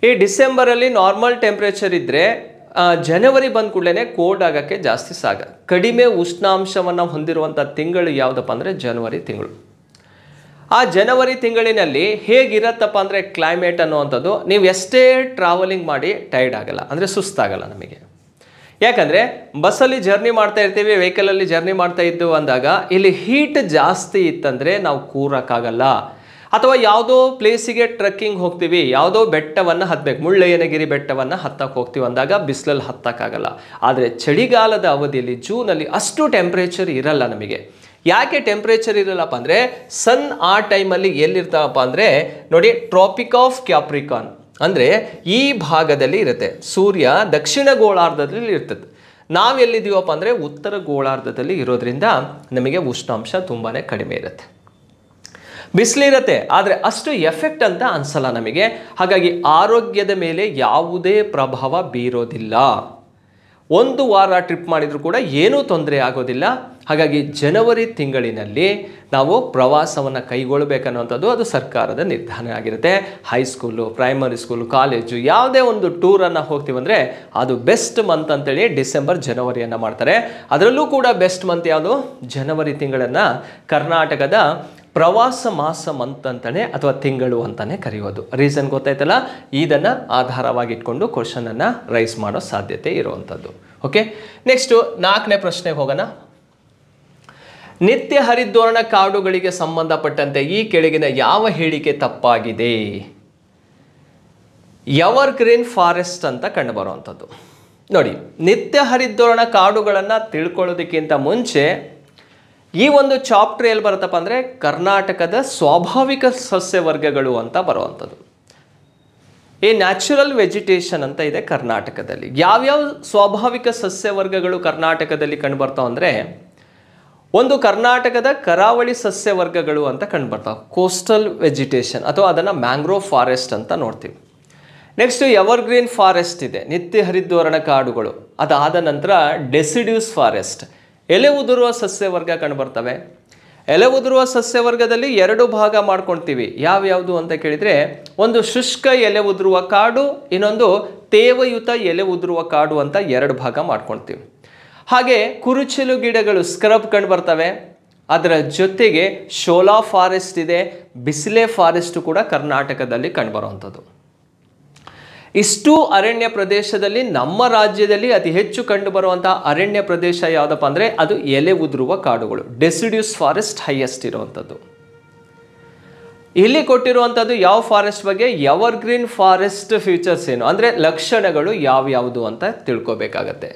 ಈ ಡಿಸೆಂಬರಲ್ಲಿ ನಾರ್ಮಲ್ ಟೆಂಪ್ರೇಚರ್ ಇದ್ದರೆ ಜನವರಿ ಬಂದ ಕೂಡಲೇ ಕೋಲ್ಡ್ ಆಗೋಕ್ಕೆ ಜಾಸ್ತಿ ಕಡಿಮೆ ಉಷ್ಣಾಂಶವನ್ನು ಹೊಂದಿರುವಂಥ ತಿಂಗಳು ಯಾವುದಪ್ಪ ಅಂದರೆ ಜನವರಿ ತಿಂಗಳು. ಆ ಜನವರಿ ತಿಂಗಳಿನಲ್ಲಿ ಹೇಗಿರತ್ತಪ್ಪ ಅಂದರೆ ಕ್ಲೈಮೇಟ್ ಅನ್ನುವಂಥದ್ದು ನೀವು ಎಷ್ಟೇ ಟ್ರಾವೆಲಿಂಗ್ ಮಾಡಿ ಟೈರ್ಡ್ ಆಗಲ್ಲ, ಅಂದರೆ ಸುಸ್ತಾಗಲ್ಲ ನಮಗೆ. ಯಾಕಂದರೆ ಬಸ್ಸಲ್ಲಿ ಜರ್ನಿ ಮಾಡ್ತಾ ಇರ್ತೀವಿ, ವೆಹಿಕಲಲ್ಲಿ ಜರ್ನಿ ಮಾಡ್ತಾ ಇದ್ದು ಅಂದಾಗ ಇಲ್ಲಿ ಹೀಟ್ ಜಾಸ್ತಿ ಇತ್ತಂದರೆ ನಾವು ಕೂರಕ್ಕಾಗಲ್ಲ. ಅಥವಾ ಯಾವುದೋ ಪ್ಲೇಸಿಗೆ ಟ್ರೆಕ್ಕಿಂಗ್ ಹೋಗ್ತೀವಿ, ಯಾವುದೋ ಬೆಟ್ಟವನ್ನು ಹತ್ತಬೇಕು, ಮುಳ್ಳಯ್ಯನಗಿರಿ ಬೆಟ್ಟವನ್ನು ಹತ್ತಕ್ಕೆ ಹೋಗ್ತೀವಿ ಅಂದಾಗ ಬಿಸಿಲಲ್ಲಿ ಹತ್ತಕ್ಕಾಗಲ್ಲ. ಆದರೆ ಚಳಿಗಾಲದ ಅವಧಿಯಲ್ಲಿ ಜೂನಲ್ಲಿ ಅಷ್ಟು ಟೆಂಪ್ರೇಚರ್ ಇರಲ್ಲ ನಮಗೆ. ಯಾಕೆ ಟೆಂಪ್ರೇಚರ್ ಇರಲ್ಲಪ್ಪ ಅಂದರೆ ಸನ್ ಆ ಟೈಮಲ್ಲಿ ಎಲ್ಲಿರ್ತಾವಪ್ಪ ಅಂದರೆ ನೋಡಿ, ಟ್ರಾಪಿಕ್ ಆಫ್ ಕ್ಯಾಪ್ರಿಕಾನ್ ಅಂದರೆ ಈ ಭಾಗದಲ್ಲಿ ಇರುತ್ತೆ. ಸೂರ್ಯ ದಕ್ಷಿಣ ಗೋಳಾರ್ಧದಲ್ಲಿ ಇರ್ತದೆ. ನಾವೆಲ್ಲಿದ್ದೀವಪ್ಪ ಅಂದರೆ ಉತ್ತರ ಗೋಳಾರ್ಧದಲ್ಲಿ ಇರೋದ್ರಿಂದ ನಮಗೆ ಉಷ್ಣಾಂಶ ತುಂಬಾ ಕಡಿಮೆ ಇರುತ್ತೆ. ಬಿಸಿಲಿರುತ್ತೆ, ಆದರೆ ಅಷ್ಟು ಎಫೆಕ್ಟ್ ಅಂತ ಅನಿಸಲ್ಲ ನಮಗೆ. ಹಾಗಾಗಿ ಆರೋಗ್ಯದ ಮೇಲೆ ಯಾವುದೇ ಪ್ರಭಾವ ಬೀರೋದಿಲ್ಲ. 1 ವಾರ ಟ್ರಿಪ್ ಮಾಡಿದರೂ ಕೂಡ ಏನೂ ತೊಂದರೆ ಆಗೋದಿಲ್ಲ. ಹಾಗಾಗಿ ಜನವರಿ ತಿಂಗಳಿನಲ್ಲಿ ನಾವು ಪ್ರವಾಸವನ್ನು ಕೈಗೊಳ್ಳಬೇಕನ್ನುವಂಥದ್ದು ಅದು ಸರ್ಕಾರದ ನಿರ್ಧಾರ ಆಗಿರುತ್ತೆ. ಹೈಸ್ಕೂಲು, ಪ್ರೈಮರಿ ಸ್ಕೂಲು, ಕಾಲೇಜು ಯಾವುದೇ ಒಂದು ಟೂರನ್ನು ಹೋಗ್ತೀವಂದರೆ ಅದು ಬೆಸ್ಟ್ ಮಂತ್ ಅಂತೇಳಿ ಡಿಸೆಂಬರ್, ಜನವರಿಯನ್ನು ಮಾಡ್ತಾರೆ. ಅದರಲ್ಲೂ ಕೂಡ ಬೆಸ್ಟ್ ಮಂತ್ ಯಾವುದು? ಜನವರಿ ತಿಂಗಳನ್ನು ಕರ್ನಾಟಕದ ಪ್ರವಾಸ ಮಾಸ ಮಂತ್ ಅಂತಲೇ ಅಥವಾ ತಿಂಗಳು ಅಂತಲೇ ಕರೆಯೋದು. ರೀಸನ್ ಗೊತ್ತಾಯ್ತಲ್ಲ? ಇದನ್ನು ಆಧಾರವಾಗಿಟ್ಕೊಂಡು ಕ್ವಶನನ್ನು ರೈಸ್ ಮಾಡೋ ಸಾಧ್ಯತೆ ಇರುವಂಥದ್ದು. ಓಕೆ, ನೆಕ್ಸ್ಟು 4ನೇ ಪ್ರಶ್ನೆಗೆ ಹೋಗೋಣ. ನಿತ್ಯ ಹರಿದ್ವರ್ಣ ಕಾಡುಗಳಿಗೆ ಸಂಬಂಧಪಟ್ಟಂತೆ ಈ ಕೆಳಗಿನ ಯಾವ ಹೇಳಿಕೆ ತಪ್ಪಾಗಿದೆ? ಎವರ್ ಗ್ರೀನ್ ಫಾರೆಸ್ಟ್ ಅಂತ ಕಂಡುಬರುವಂಥದ್ದು. ನೋಡಿ, ನಿತ್ಯ ಹರಿದ್ವರ್ಣ ಕಾಡುಗಳನ್ನು ತಿಳ್ಕೊಳ್ಳೋದಕ್ಕಿಂತ ಮುಂಚೆ ಈ ಒಂದು ಚಾಪ್ಟರ್ ಎಲ್ಲಿ ಬರುತ್ತಪ್ಪ ಅಂದರೆ ಕರ್ನಾಟಕದ ಸ್ವಾಭಾವಿಕ ಸಸ್ಯವರ್ಗಗಳು ಅಂತ ಬರುವಂಥದ್ದು. ಈ ನ್ಯಾಚುರಲ್ ವೆಜಿಟೇಷನ್ ಅಂತ ಇದೆ ಕರ್ನಾಟಕದಲ್ಲಿ. ಯಾವ್ಯಾವ ಸ್ವಾಭಾವಿಕ ಸಸ್ಯವರ್ಗಗಳು ಕರ್ನಾಟಕದಲ್ಲಿ ಕಂಡುಬರ್ತಾವೆ ಅಂದರೆ, ಒಂದು ಕರ್ನಾಟಕದ ಕರಾವಳಿ ಸಸ್ಯವರ್ಗಗಳು ಅಂತ ಕಂಡುಬರ್ತಾವೆ, ಕೋಸ್ಟಲ್ ವೆಜಿಟೇಷನ್, ಅಥವಾ ಅದನ್ನು ಮ್ಯಾಂಗ್ರೋವ್ ಫಾರೆಸ್ಟ್ ಅಂತ ನೋಡ್ತೀವಿ. ನೆಕ್ಸ್ಟ್ ಎವರ್ಗ್ರೀನ್ ಫಾರೆಸ್ಟ್ ಇದೆ, ನಿತ್ಯ ಹರಿದ್ವರ್ಣ ಕಾಡುಗಳು. ಅದಾದ ನಂತರ ಡೆಸಿಡ್ಯೂಸ್ ಫಾರೆಸ್ಟ್, ಎಲೆ ಉದುರುವ ಸಸ್ಯವರ್ಗ ಕಂಡುಬರ್ತವೆ. ಎಲೆ ಉದುರುವ ಸಸ್ಯವರ್ಗದಲ್ಲಿ ಎರಡು ಭಾಗ ಮಾಡ್ಕೊಳ್ತೀವಿ. ಯಾವ್ಯಾವುದು ಅಂತ ಕೇಳಿದರೆ, ಒಂದು ಶುಷ್ಕ ಎಲೆ ಉದುರುವ ಕಾಡು, ಇನ್ನೊಂದು ತೇವಯುತ ಎಲೆ ಉದುರುವ ಕಾಡು ಅಂತ ಎರಡು ಭಾಗ ಮಾಡ್ಕೊಳ್ತೀವಿ. ಹಾಗೆ ಕುರುಚಲು ಗಿಡಗಳು ಸ್ಕ್ರಬ್ ಕಂಡು ಬರ್ತವೆ. ಅದರ ಜೊತೆಗೆ ಶೋಲಾ ಫಾರೆಸ್ಟ್ ಇದೆ, ಬಿಸಿಲೆ ಫಾರೆಸ್ಟ್ ಕೂಡ ಕರ್ನಾಟಕದಲ್ಲಿ ಕಂಡುಬರುವಂಥದ್ದು. ಇಷ್ಟು ಅರಣ್ಯ ಪ್ರದೇಶದಲ್ಲಿ ನಮ್ಮ ರಾಜ್ಯದಲ್ಲಿ ಅತಿ ಹೆಚ್ಚು ಕಂಡುಬರುವಂತಹ ಅರಣ್ಯ ಪ್ರದೇಶ ಯಾವುದಪ್ಪ ಅಂದರೆ ಅದು ಎಲೆ ಉದುರುವ ಕಾಡುಗಳು, ಡೆಸಿಡ್ಯೂಸ್ ಫಾರೆಸ್ಟ್ ಹೈಯೆಸ್ಟ್ ಇರುವಂಥದ್ದು. ಇಲ್ಲಿ ಕೊಟ್ಟಿರುವಂಥದ್ದು ಯಾವ ಫಾರೆಸ್ಟ್ ಬಗ್ಗೆ, ಎವರ್ಗ್ರೀನ್ ಫಾರೆಸ್ಟ್ ಫೀಚರ್ಸ್ ಏನು ಅಂದರೆ ಲಕ್ಷಣಗಳು ಯಾವ್ಯಾವುದು ಅಂತ ತಿಳ್ಕೊಬೇಕಾಗತ್ತೆ.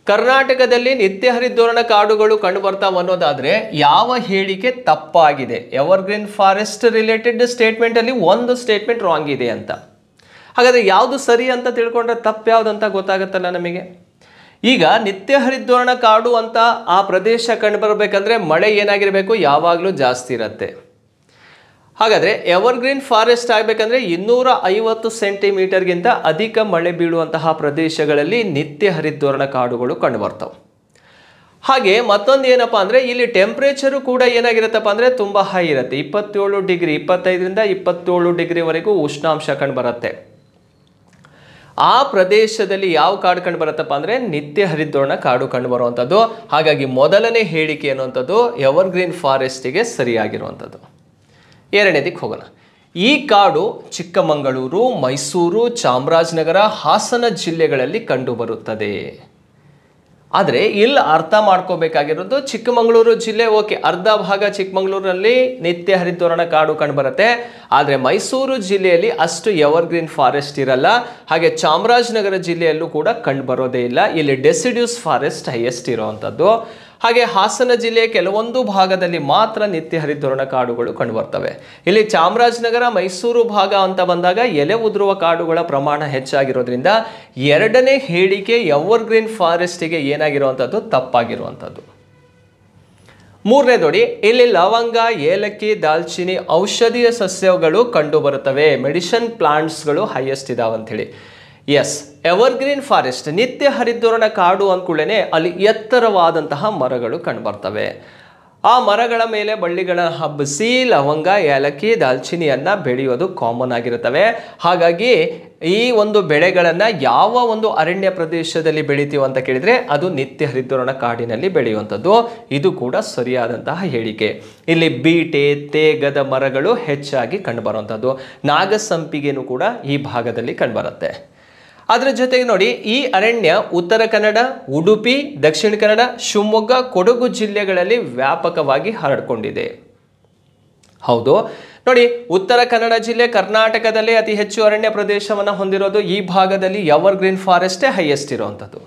ಕರ್ನಾಟಕದಲ್ಲಿ ನಿತ್ಯ ಹರಿದ್ವರ್ಣ ಕಾಡುಗಳು ಕಂಡುಬರ್ತಾವೆ ಅನ್ನೋದಾದರೆ ಯಾವ ಹೇಳಿಕೆ ತಪ್ಪಾಗಿದೆ? ಎವರ್ಗ್ರೀನ್ ಫಾರೆಸ್ಟ್ ರಿಲೇಟೆಡ್ ಸ್ಟೇಟ್ಮೆಂಟಲ್ಲಿ ಒಂದು ಸ್ಟೇಟ್ಮೆಂಟ್ ರಾಂಗ್ ಇದೆ ಅಂತ. ಹಾಗಾದರೆ ಯಾವುದು ಸರಿ ಅಂತ ತಿಳ್ಕೊಂಡ್ರೆ ತಪ್ಪು ಯಾವುದು ಅಂತ ಗೊತ್ತಾಗುತ್ತಲ್ಲ ನಮಗೆ. ಈಗ ನಿತ್ಯ ಹರಿದ್ವರ್ಣ ಕಾಡು ಅಂತ ಆ ಪ್ರದೇಶ ಕಂಡುಬರಬೇಕಂದ್ರೆ ಮಳೆ ಏನಾಗಿರಬೇಕು, ಯಾವಾಗಲೂ ಜಾಸ್ತಿ ಇರುತ್ತೆ. ಹಾಗಾದರೆ ಎವರ್ಗ್ರೀನ್ ಫಾರೆಸ್ಟ್ ಆಗಬೇಕಂದ್ರೆ 250 ಸೆಂಟಿಮೀಟರ್ಗಿಂತ ಅಧಿಕ ಮಳೆ ಬೀಳುವಂತಹ ಪ್ರದೇಶಗಳಲ್ಲಿ ನಿತ್ಯ ಹರಿದ್ವರ್ಣ ಕಾಡುಗಳು ಕಂಡುಬರ್ತವೆ. ಹಾಗೆ ಮತ್ತೊಂದು ಏನಪ್ಪ ಅಂದರೆ ಇಲ್ಲಿ ಟೆಂಪ್ರೇಚರು ಕೂಡ ಏನಾಗಿರುತ್ತಪ್ಪ ಅಂದರೆ ತುಂಬ ಹೈ ಇರುತ್ತೆ, 27 ಡಿಗ್ರಿ, 25ರಿಂದ 27 ಡಿಗ್ರಿವರೆಗೂ ಉಷ್ಣಾಂಶ ಕಂಡುಬರುತ್ತೆ. ಆ ಪ್ರದೇಶದಲ್ಲಿ ಯಾವ ಕಾಡು ಕಂಡು ಬರುತ್ತಪ್ಪ ಅಂದರೆ ನಿತ್ಯ ಹರಿದ್ವರ್ಣ ಕಾಡು ಕಂಡು ಬರುವಂಥದ್ದು. ಹಾಗಾಗಿ ಮೊದಲನೇ ಹೇಳಿಕೆ ಅನ್ನುವಂಥದ್ದು ಎವರ್ಗ್ರೀನ್ ಫಾರೆಸ್ಟಿಗೆ ಸರಿಯಾಗಿರುವಂಥದ್ದು. ಎರಡನೇದಕ್ಕೆ ಹೋಗೋಣ. ಈ ಕಾಡು ಚಿಕ್ಕಮಗಳೂರು, ಮೈಸೂರು, ಚಾಮರಾಜನಗರ, ಹಾಸನ ಜಿಲ್ಲೆಗಳಲ್ಲಿ ಕಂಡುಬರುತ್ತದೆ. ಆದರೆ ಇಲ್ಲಿ ಅರ್ಥ ಮಾಡ್ಕೋಬೇಕಾಗಿರೋದು, ಚಿಕ್ಕಮಗಳೂರು ಜಿಲ್ಲೆ ಓಕೆ, ಅರ್ಧ ಭಾಗ ಚಿಕ್ಕಮಗಳೂರಲ್ಲಿ ನಿತ್ಯ ಹರಿದ್ವರ್ಣ ಕಾಡು ಕಂಡುಬರುತ್ತೆ. ಆದರೆ ಮೈಸೂರು ಜಿಲ್ಲೆಯಲ್ಲಿ ಅಷ್ಟು ಎವರ್ಗ್ರೀನ್ ಫಾರೆಸ್ಟ್ ಇರಲ್ಲ. ಹಾಗೆ ಚಾಮರಾಜನಗರ ಜಿಲ್ಲೆಯಲ್ಲೂ ಕೂಡ ಕಂಡುಬರೋದೇ ಇಲ್ಲ. ಇಲ್ಲಿ ಡೆಸಿಡ್ಯೂಸ್ ಫಾರೆಸ್ಟ್ ಹೈಯೆಸ್ಟ್ ಇರುವಂಥದ್ದು. ಹಾಗೆ ಹಾಸನ ಜಿಲ್ಲೆಯ ಕೆಲವೊಂದು ಭಾಗದಲ್ಲಿ ಮಾತ್ರ ನಿತ್ಯ ಹರಿದ್ವರ್ಣ ಕಾಡುಗಳು ಕಂಡುಬರ್ತವೆ. ಇಲ್ಲಿ ಚಾಮರಾಜನಗರ, ಮೈಸೂರು ಭಾಗ ಅಂತ ಬಂದಾಗ ಎಲೆ ಉದುರುವ ಕಾಡುಗಳ ಪ್ರಮಾಣ ಹೆಚ್ಚಾಗಿರೋದ್ರಿಂದ ಎರಡನೇ ಹೇಳಿಕೆ ಎವರ್ಗ್ರೀನ್ ಫಾರೆಸ್ಟಿಗೆ ಏನಾಗಿರುವಂಥದ್ದು, ತಪ್ಪಾಗಿರುವಂಥದ್ದು. ಮೂರನೇ ನೋಡಿ, ಇಲ್ಲಿ ಲವಂಗ, ಏಲಕ್ಕಿ, ದಾಲ್ಚಿನ್ನಿ ಔಷಧೀಯ ಸಸ್ಯಗಳು ಕಂಡುಬರುತ್ತವೆ, ಮೆಡಿಸಿನ್ ಪ್ಲಾಂಟ್ಸ್ಗಳು ಹೈಯೆಸ್ಟ್ ಇದಾವೆ ಅಂಥೇಳಿ. ಎಸ್, ಎವರ್ಗ್ರೀನ್ ಫಾರೆಸ್ಟ್ ನಿತ್ಯ ಹರಿದ್ವರ್ಣ ಕಾಡು ಅಂದ್ಕೂಡಲೇ ಅಲ್ಲಿ ಎತ್ತರವಾದಂತಹ ಮರಗಳು ಕಂಡುಬರ್ತವೆ. ಆ ಮರಗಳ ಮೇಲೆ ಬಳ್ಳಿಗಳನ್ನು ಹಬ್ಬಿಸಿ ಲವಂಗ, ಏಲಕ್ಕಿ, ದಾಲ್ಚಿನ್ನಿಯನ್ನು ಬೆಳೆಯೋದು ಕಾಮನ್ ಆಗಿರುತ್ತವೆ. ಹಾಗಾಗಿ ಈ ಒಂದು ಬೆಳೆಗಳನ್ನು ಯಾವ ಒಂದು ಅರಣ್ಯ ಪ್ರದೇಶದಲ್ಲಿ ಬೆಳಿತೀವಿ ಅಂತ ಕೇಳಿದರೆ ಅದು ನಿತ್ಯ ಹರಿದ್ವರ್ಣ ಕಾಡಿನಲ್ಲಿ ಬೆಳೆಯುವಂಥದ್ದು. ಇದು ಕೂಡ ಸರಿಯಾದಂತಹ ಹೇಳಿಕೆ. ಇಲ್ಲಿ ಬೀಟೆ, ತೇಗದ ಮರಗಳು ಹೆಚ್ಚಾಗಿ ಕಂಡುಬರುವಂಥದ್ದು. ನಾಗಸಂಪಿಗೆನೂ ಕೂಡ ಈ ಭಾಗದಲ್ಲಿ ಕಂಡುಬರುತ್ತೆ. ಅದರ ಜೊತೆಗೆ ನೋಡಿ, ಈ ಅರಣ್ಯ ಉತ್ತರ ಕನ್ನಡ, ಉಡುಪಿ, ದಕ್ಷಿಣ ಕನ್ನಡ, ಶಿವಮೊಗ್ಗ, ಕೊಡಗು ಜಿಲ್ಲೆಗಳಲ್ಲಿ ವ್ಯಾಪಕವಾಗಿ ಹರಡಿಕೊಂಡಿದೆ. ಹೌದು ನೋಡಿ, ಉತ್ತರ ಕನ್ನಡ ಜಿಲ್ಲೆ ಕರ್ನಾಟಕದಲ್ಲಿ ಅತಿ ಹೆಚ್ಚು ಅರಣ್ಯ ಪ್ರದೇಶವನ್ನು ಹೊಂದಿರೋದು. ಈ ಭಾಗದಲ್ಲಿ ಎವರ್ಗ್ರೀನ್ ಫಾರೆಸ್ಟೇ ಹೈಯೆಸ್ಟ್ ಇರುವಂಥದ್ದು.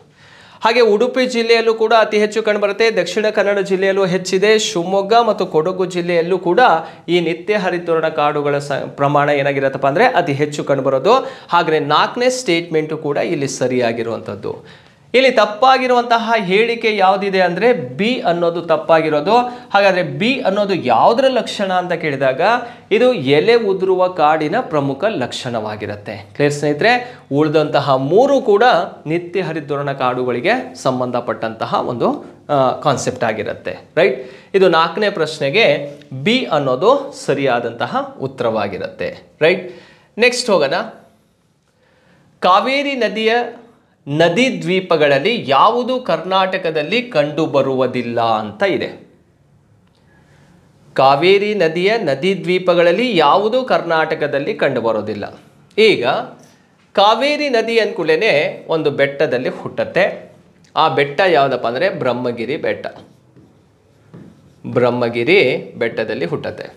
ಹಾಗೆ ಉಡುಪಿ ಜಿಲ್ಲೆಯಲ್ಲೂ ಕೂಡ ಅತಿ ಹೆಚ್ಚು ಕಂಡುಬರುತ್ತೆ. ದಕ್ಷಿಣ ಕನ್ನಡ ಜಿಲ್ಲೆಯಲ್ಲೂ ಹೆಚ್ಚಿದೆ. ಶಿವಮೊಗ್ಗ ಮತ್ತು ಕೊಡಗು ಜಿಲ್ಲೆಯಲ್ಲೂ ಕೂಡ ಈ ನಿತ್ಯ ಹರಿದ್ವರ್ಣ ಕಾಡುಗಳ ಪ್ರಮಾಣ ಏನಾಗಿರುತ್ತಪ್ಪ ಅಂದರೆ ಅತಿ ಹೆಚ್ಚು ಕಂಡುಬರೋದು. ಹಾಗೆ ನಾಲ್ಕನೇ ಸ್ಟೇಟ್ಮೆಂಟು ಕೂಡ ಇಲ್ಲಿ ಸರಿಯಾಗಿರುವಂಥದ್ದು. ಇಲ್ಲಿ ತಪ್ಪಾಗಿರುವಂತಹ ಹೇಳಿಕೆ ಯಾವುದಿದೆ ಅಂದರೆ ಬಿ ಅನ್ನೋದು ತಪ್ಪಾಗಿರೋದು. ಹಾಗಾದರೆ ಬಿ ಅನ್ನೋದು ಯಾವುದರ ಲಕ್ಷಣ ಅಂತ ಕೇಳಿದಾಗ ಇದು ಎಲೆ ಉದುರುವ ಕಾಡಿನ ಪ್ರಮುಖ ಲಕ್ಷಣವಾಗಿರುತ್ತೆ. ಕ್ಲಿಯರ್ ಸ್ನೇಹಿತರೆ, ಉಳಿದಂತಹ ಮೂರು ಕೂಡ ನಿತ್ಯ ಹರಿದ್ವರ್ಣ ಕಾಡುಗಳಿಗೆ ಸಂಬಂಧಪಟ್ಟಂತಹ ಒಂದು ಕಾನ್ಸೆಪ್ಟ್ ಆಗಿರುತ್ತೆ. ರೈಟ್, ಇದು ನಾಲ್ಕನೇ ಪ್ರಶ್ನೆಗೆ ಬಿ ಅನ್ನೋದು ಸರಿಯಾದಂತಹ ಉತ್ತರವಾಗಿರುತ್ತೆ. ರೈಟ್, ನೆಕ್ಸ್ಟ್ ಹೋಗೋಣ. ಕಾವೇರಿ ನದಿಯ ನದಿ ದ್ವೀಪಗಳಲ್ಲಿ ಯಾವುದು ಕರ್ನಾಟಕದಲ್ಲಿ ಕಂಡುಬರುವುದಿಲ್ಲ ಅಂತ ಇದೆ. ಕಾವೇರಿ ನದಿಯ ನದಿ ದ್ವೀಪಗಳಲ್ಲಿ ಯಾವುದು ಕರ್ನಾಟಕದಲ್ಲಿ ಕಂಡುಬರೋದಿಲ್ಲ. ಈಗ ಕಾವೇರಿ ನದಿ ಅಂದ್ಕೂಡಲೇ ಒಂದು ಬೆಟ್ಟದಲ್ಲಿ ಹುಟ್ಟುತ್ತೆ. ಆ ಬೆಟ್ಟ ಯಾವುದಪ್ಪ ಅಂದರೆ ಬ್ರಹ್ಮಗಿರಿ ಬೆಟ್ಟ. ಬ್ರಹ್ಮಗಿರಿ ಬೆಟ್ಟದಲ್ಲಿ ಹುಟ್ಟುತ್ತೆ.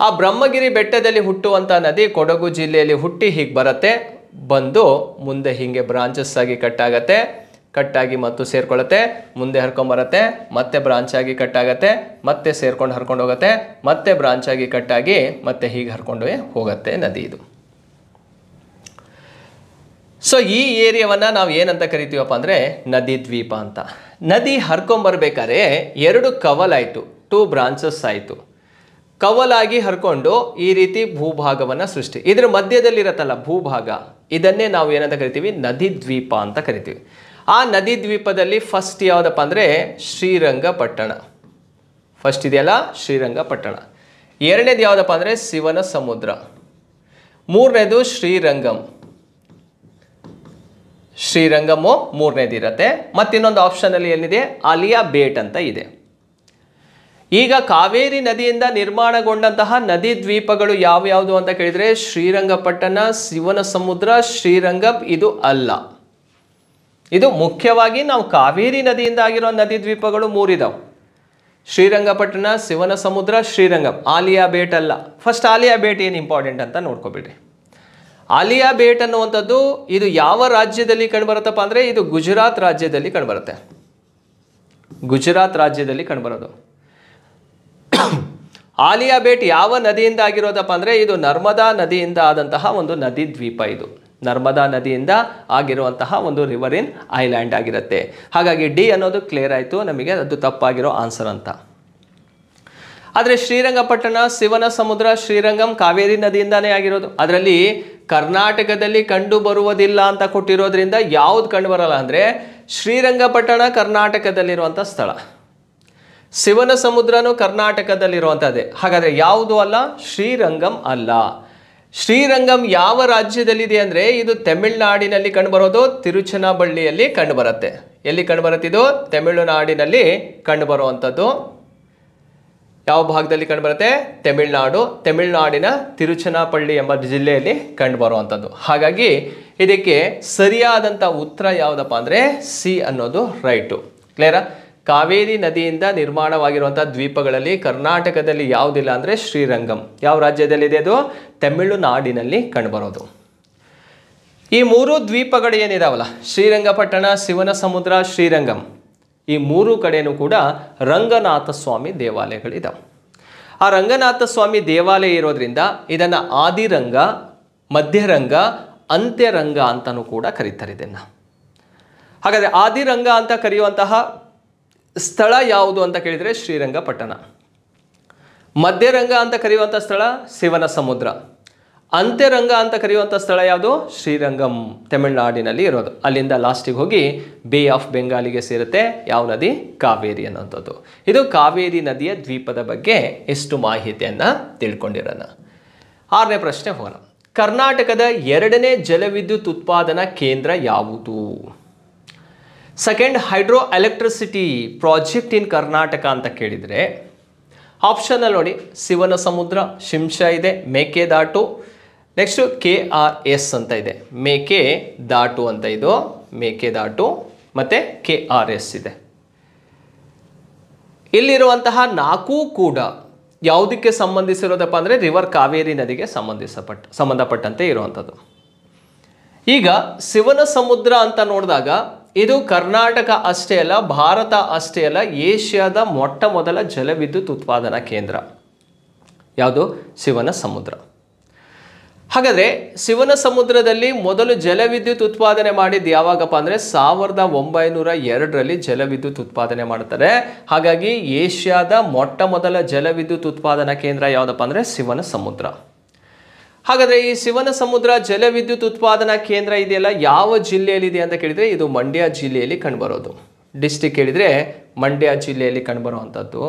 ಆ ಬ್ರಹ್ಮಗಿರಿ ಬೆಟ್ಟದಲ್ಲಿ ಹುಟ್ಟುವಂಥ ನದಿ ಕೊಡಗು ಜಿಲ್ಲೆಯಲ್ಲಿ ಹುಟ್ಟಿ ಹೀಗೆ ಬರುತ್ತೆ. ಬಂದು ಮುಂದೆ ಹೀಗೆ ಬ್ರಾಂಚಸ್ ಆಗಿ ಕಟ್ಟಾಗತ್ತೆ, ಕಟ್ಟಾಗಿ ಮತ್ತು ಸೇರ್ಕೊಳ್ಳುತ್ತೆ, ಮುಂದೆ ಹರ್ಕೊಂಬರುತ್ತೆ, ಮತ್ತೆ ಬ್ರಾಂಚ್ ಆಗಿ ಕಟ್ಟಾಗತ್ತೆ, ಮತ್ತೆ ಸೇರ್ಕೊಂಡು ಹರ್ಕೊಂಡು ಹೋಗುತ್ತೆ, ಮತ್ತೆ ಬ್ರಾಂಚ್ ಆಗಿ ಕಟ್ಟಾಗಿ ಮತ್ತೆ ಹೀಗೆ ಹರ್ಕೊಂಡು ಹೋಗುತ್ತೆ ನದಿ ಇದು. ಸೊ ಈ ಏರಿಯಾವನ್ನು ನಾವು ಏನಂತ ಕರಿತೀವಪ್ಪ ಅಂದರೆ ನದಿ ದ್ವೀಪ ಅಂತ. ನದಿ ಹರ್ಕೊಂಬರ್ಬೇಕಾದ್ರೆ 2 ಕವಲಾಯಿತು, 2 ಬ್ರಾಂಚಸ್ ಆಯಿತು. ಕವಲಾಗಿ ಹರ್ಕೊಂಡು ಈ ರೀತಿ ಭೂಭಾಗವನ್ನು ಸೃಷ್ಟಿ, ಇದರ ಮಧ್ಯದಲ್ಲಿರತ್ತಲ್ಲ ಭೂಭಾಗ, ಇದನ್ನೇ ನಾವು ಏನಂತ ಕರಿತೀವಿ, ನದಿ ದ್ವೀಪ ಅಂತ ಕರಿತೀವಿ. ಆ ನದಿ ದ್ವೀಪದಲ್ಲಿ ಫಸ್ಟ್ ಯಾವುದಪ್ಪ ಅಂದರೆ ಶ್ರೀರಂಗಪಟ್ಟಣ. ಫಸ್ಟ್ ಇದೆಯಲ್ಲ ಶ್ರೀರಂಗಪಟ್ಟಣ. ಎರಡನೇದು ಯಾವುದಪ್ಪ ಅಂದರೆ ಶಿವನ ಸಮುದ್ರ. ಮೂರನೇದು ಶ್ರೀರಂಗಂ. ಶ್ರೀರಂಗಮು ಮೂರನೇದು ಇರುತ್ತೆ. ಮತ್ತಿನ್ನೊಂದು ಆಪ್ಷನಲ್ಲಿ ಏನಿದೆ, ಆಲಿಯಾ ಬೇಟ್ ಅಂತ ಇದೆ. ಈಗ ಕಾವೇರಿ ನದಿಯಿಂದ ನಿರ್ಮಾಣಗೊಂಡಂತಹ ನದಿ ದ್ವೀಪಗಳು ಯಾವ್ಯಾವುದು ಅಂತ ಕೇಳಿದರೆ ಶ್ರೀರಂಗಪಟ್ಟಣ, ಶಿವನ ಸಮುದ್ರ, ಶ್ರೀರಂಗಂ ಇದು ಅಲ್ಲ. ಇದು ಮುಖ್ಯವಾಗಿ ನಾವು ಕಾವೇರಿ ನದಿಯಿಂದ ಆಗಿರೋ ನದಿ ದ್ವೀಪಗಳು 3 ಇದಾವೆ. ಶ್ರೀರಂಗಪಟ್ಟಣ, ಶಿವನ ಸಮುದ್ರ, ಶ್ರೀರಂಗಂ. ಆಲಿಯಾ ಬೇಟ್ ಅಲ್ಲ. ಫಸ್ಟ್ ಆಲಿಯಾ ಬೇಟ್ ಏನು ಇಂಪಾರ್ಟೆಂಟ್ ಅಂತ ನೋಡ್ಕೊಬಿಡ್ರಿ. ಆಲಿಯಾ ಬೇಟ್ ಅನ್ನುವಂಥದ್ದು ಇದು ಯಾವ ರಾಜ್ಯದಲ್ಲಿ ಕಂಡುಬರುತ್ತಪ್ಪ ಅಂದರೆ ಇದು ಗುಜರಾತ್ ರಾಜ್ಯದಲ್ಲಿ ಕಂಡುಬರುತ್ತೆ. ಗುಜರಾತ್ ರಾಜ್ಯದಲ್ಲಿ ಕಂಡುಬರೋದು. ಆಲಿಯಾ ಬೇಟ್ ಯಾವ ನದಿಯಿಂದ ಆಗಿರೋದಪ್ಪ ಅಂದರೆ ಇದು ನರ್ಮದಾ ನದಿಯಿಂದ ಆದಂತಹ ಒಂದು ನದಿ ದ್ವೀಪ. ಇದು ನರ್ಮದಾ ನದಿಯಿಂದ ಆಗಿರುವಂತಹ ಒಂದು ರಿವರ್ ಇನ್ ಐಲ್ಯಾಂಡ್ ಆಗಿರುತ್ತೆ. ಹಾಗಾಗಿ ಡಿ ಅನ್ನೋದು ಕ್ಲಿಯರ್ ಆಯಿತು ನಮಗೆ, ಅದು ತಪ್ಪಾಗಿರೋ ಆನ್ಸರ್ ಅಂತ. ಆದರೆ ಶ್ರೀರಂಗಪಟ್ಟಣ, ಶಿವನ ಸಮುದ್ರ, ಶ್ರೀರಂಗಂ ಕಾವೇರಿ ನದಿಯಿಂದಾನೇ ಆಗಿರೋದು. ಅದರಲ್ಲಿ ಕರ್ನಾಟಕದಲ್ಲಿ ಕಂಡು ಬರುವುದಿಲ್ಲ ಅಂತ ಕೊಟ್ಟಿರೋದ್ರಿಂದ ಯಾವ್ದು ಕಂಡು ಬರಲ್ಲ ಅಂದರೆ ಶ್ರೀರಂಗಪಟ್ಟಣ ಕರ್ನಾಟಕದಲ್ಲಿರುವಂಥ ಸ್ಥಳ, ಶಿವನ ಸಮುದ್ರನೂ ಕರ್ನಾಟಕದಲ್ಲಿರುವಂಥದ್ದೇ. ಹಾಗಾದರೆ ಯಾವುದು ಅಲ್ಲ, ಶ್ರೀರಂಗಂ ಅಲ್ಲ. ಶ್ರೀರಂಗಂ ಯಾವ ರಾಜ್ಯದಲ್ಲಿದೆ ಅಂದರೆ ಇದು ತಮಿಳುನಾಡಿನಲ್ಲಿ ಕಂಡುಬರೋದು, ತಿರುಚನಾಪಳ್ಳಿಯಲ್ಲಿ ಕಂಡುಬರುತ್ತೆ. ಎಲ್ಲಿ ಕಂಡುಬರುತ್ತೆ ಇದು? ತಮಿಳುನಾಡಿನಲ್ಲಿ ಕಂಡುಬರುವಂಥದ್ದು. ಯಾವ ಭಾಗದಲ್ಲಿ ಕಂಡುಬರುತ್ತೆ? ತಮಿಳುನಾಡು. ತಮಿಳುನಾಡಿನ ತಿರುಚನಾಪಳ್ಳಿ ಎಂಬ ಜಿಲ್ಲೆಯಲ್ಲಿ ಕಂಡುಬರುವಂಥದ್ದು. ಹಾಗಾಗಿ ಇದಕ್ಕೆ ಸರಿಯಾದಂಥ ಉತ್ತರ ಯಾವುದಪ್ಪ ಅಂದರೆ ಸಿ ಅನ್ನೋದು ರೈಟು. ಕ್ಲಿಯರಾ? ಕಾವೇರಿ ನದಿಯಿಂದ ನಿರ್ಮಾಣವಾಗಿರುವಂಥ ದ್ವೀಪಗಳಲ್ಲಿ ಕರ್ನಾಟಕದಲ್ಲಿ ಯಾವುದಿಲ್ಲ ಅಂದರೆ ಶ್ರೀರಂಗಂ. ಯಾವ ರಾಜ್ಯದಲ್ಲಿದೆ ಅದು? ತಮಿಳುನಾಡಿನಲ್ಲಿ ಕಂಡುಬರೋದು. ಈ 3 ದ್ವೀಪಗಳು ಏನಿದಾವಲ್ಲ, ಶ್ರೀರಂಗಪಟ್ಟಣ, ಶಿವನ ಸಮುದ್ರ, ಶ್ರೀರಂಗಂ, ಈ 3 ಕಡೆಯೂ ಕೂಡ ರಂಗನಾಥ ಸ್ವಾಮಿ ದೇವಾಲಯಗಳಿದಾವೆ. ಆ ರಂಗನಾಥ ಸ್ವಾಮಿ ದೇವಾಲಯ ಇರೋದ್ರಿಂದ ಇದನ್ನು ಆದಿರಂಗ, ಮಧ್ಯರಂಗ, ಅಂತ್ಯರಂಗ ಅಂತಲೂ ಕೂಡ ಕರೀತಾರೆ ಇದನ್ನು. ಹಾಗಾದರೆ ಆದಿರಂಗ ಅಂತ ಕರೆಯುವಂತಹ ಸ್ಥಳ ಯಾವುದು ಅಂತ ಕೇಳಿದರೆ ಶ್ರೀರಂಗಪಟ್ಟಣ. ಮಧ್ಯರಂಗ ಅಂತ ಕರೆಯುವಂಥ ಸ್ಥಳ ಶಿವನ ಸಮುದ್ರ. ಅಂತ್ಯರಂಗ ಅಂತ ಕರೆಯುವಂಥ ಸ್ಥಳ ಯಾವುದು? ಶ್ರೀರಂಗಂ, ತಮಿಳುನಾಡಿನಲ್ಲಿ ಇರೋದು. ಅಲ್ಲಿಂದ ಲಾಸ್ಟಿಗೆ ಹೋಗಿ ಬೇ ಆಫ್ ಬೆಂಗಾಲಿಗೆ ಸೇರುತ್ತೆ. ಯಾವ ನದಿ? ಕಾವೇರಿ ಅನ್ನೋಂಥದ್ದು. ಇದು ಕಾವೇರಿ ನದಿಯ ದ್ವೀಪದ ಬಗ್ಗೆ ಎಷ್ಟು ಮಾಹಿತಿಯನ್ನು ತಿಳ್ಕೊಂಡಿರೋಣ. 6ನೇ ಪ್ರಶ್ನೆ ಹೋಗೋಣ. ಕರ್ನಾಟಕದ 2ನೇ ಜಲವಿದ್ಯುತ್ ಉತ್ಪಾದನಾ ಕೇಂದ್ರ ಯಾವುದು? Second hydro electricity project in Karnataka ಅಂತ ಕೇಳಿದರೆ ಆಪ್ಷನಲ್ಲಿ ನೋಡಿ, ಶಿವನ ಸಮುದ್ರ, ಶಿಂಷಾ ಇದೆ, ಮೇಕೆದಾಟು, ನೆಕ್ಸ್ಟು KRS ಅಂತ ಇದೆ, ಮೇಕೆದಾಟು ಅಂತ ಇದು, ಮೇಕೆದಾಟು ಮತ್ತು KRS ಇದೆ. ಇಲ್ಲಿರುವಂತಹ 4 ಕೂಡ ಯಾವುದಕ್ಕೆ ಸಂಬಂಧಿಸಿರೋದಪ್ಪ ಅಂದರೆ ರಿವರ್ ಕಾವೇರಿ ನದಿಗೆ ಸಂಬಂಧಪಟ್ಟಂತೆ ಇರುವಂಥದ್ದು. ಈಗ ಶಿವನ ಸಮುದ್ರ ಅಂತ ನೋಡಿದಾಗ ಇದು ಕರ್ನಾಟಕ ಅಷ್ಟೇ ಅಲ್ಲ, ಭಾರತ ಅಷ್ಟೇ ಅಲ್ಲ, ಏಷ್ಯಾದ ಮೊಟ್ಟ ಮೊದಲ ಜಲವಿದ್ಯುತ್ ಉತ್ಪಾದನಾ ಕೇಂದ್ರ. ಯಾವುದು? ಶಿವನ ಸಮುದ್ರ. ಹಾಗಾದರೆ ಶಿವನ ಸಮುದ್ರದಲ್ಲಿ ಮೊದಲು ಜಲವಿದ್ಯುತ್ ಉತ್ಪಾದನೆ ಮಾಡಿದ್ದು ಯಾವಾಗಪ್ಪ ಅಂದರೆ 1902ರಲ್ಲಿ ಜಲವಿದ್ಯುತ್ ಉತ್ಪಾದನೆ ಮಾಡ್ತಾರೆ. ಹಾಗಾಗಿ ಏಷ್ಯಾದ ಮೊಟ್ಟ ಮೊದಲ ಜಲವಿದ್ಯುತ್ ಉತ್ಪಾದನಾ ಕೇಂದ್ರ ಯಾವುದಪ್ಪ ಅಂದರೆ ಶಿವನ ಸಮುದ್ರ. ಹಾಗಾದರೆ ಈ ಶಿವನ ಸಮುದ್ರ ಜಲವಿದ್ಯುತ್ ಉತ್ಪಾದನಾ ಕೇಂದ್ರ ಇದೆಯಲ್ಲ ಯಾವ ಜಿಲ್ಲೆಯಲ್ಲಿದೆ ಅಂತ ಕೇಳಿದರೆ ಇದು ಮಂಡ್ಯ ಜಿಲ್ಲೆಯಲ್ಲಿ ಕಂಡುಬರೋದು. ಡಿಸ್ಟಿಕ್ ಹೇಳಿದರೆ ಮಂಡ್ಯ ಜಿಲ್ಲೆಯಲ್ಲಿ ಕಂಡುಬರುವಂಥದ್ದು.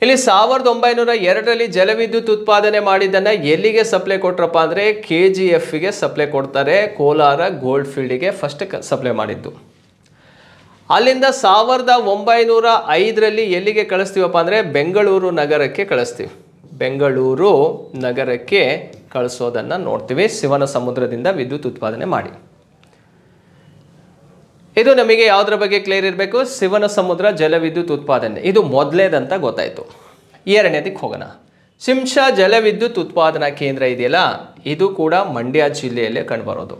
ಇಲ್ಲಿ 1902ರಲ್ಲಿ ಜಲವಿದ್ಯುತ್ ಉತ್ಪಾದನೆ ಮಾಡಿದ್ದನ್ನು ಎಲ್ಲಿಗೆ ಸಪ್ಲೈ ಕೊಟ್ರಪ್ಪ ಅಂದರೆ KGFಗೆ ಸಪ್ಲೈ ಕೊಡ್ತಾರೆ. ಕೋಲಾರ ಗೋಲ್ಡ್ ಫೀಲ್ಡಿಗೆ ಫಸ್ಟ್ ಸಪ್ಲೈ ಮಾಡಿದ್ದು. ಅಲ್ಲಿಂದ 1905ರಲ್ಲಿ ಎಲ್ಲಿಗೆ ಕಳಿಸ್ತೀವಪ್ಪ ಅಂದರೆ ಬೆಂಗಳೂರು ನಗರಕ್ಕೆ ಕಳಿಸ್ತೀವಿ. ಬೆಂಗಳೂರು ನಗರಕ್ಕೆ ಕಳಿಸೋದನ್ನು ನೋಡ್ತೀವಿ ಶಿವನ ಸಮುದ್ರದಿಂದ ವಿದ್ಯುತ್ ಉತ್ಪಾದನೆ ಮಾಡಿ. ಇದು ನಮಗೆ ಯಾವುದರ ಬಗ್ಗೆ ಕ್ಲಿಯರ್ ಇರಬೇಕು? ಶಿವನ ಸಮುದ್ರ ಜಲವಿದ್ಯುತ್ ಉತ್ಪಾದನೆ. ಇದು ಮೊದಲೇದಂತ ಗೊತ್ತಾಯಿತು. ಎರಡನೇದಕ್ಕೆ ಹೋಗೋಣ. ಶಿಂಷಾ ಜಲವಿದ್ಯುತ್ ಉತ್ಪಾದನಾ ಕೇಂದ್ರ ಇದೆಯಲ್ಲ, ಇದು ಕೂಡ ಮಂಡ್ಯ ಜಿಲ್ಲೆಯಲ್ಲೇ ಕಂಡುಬರೋದು.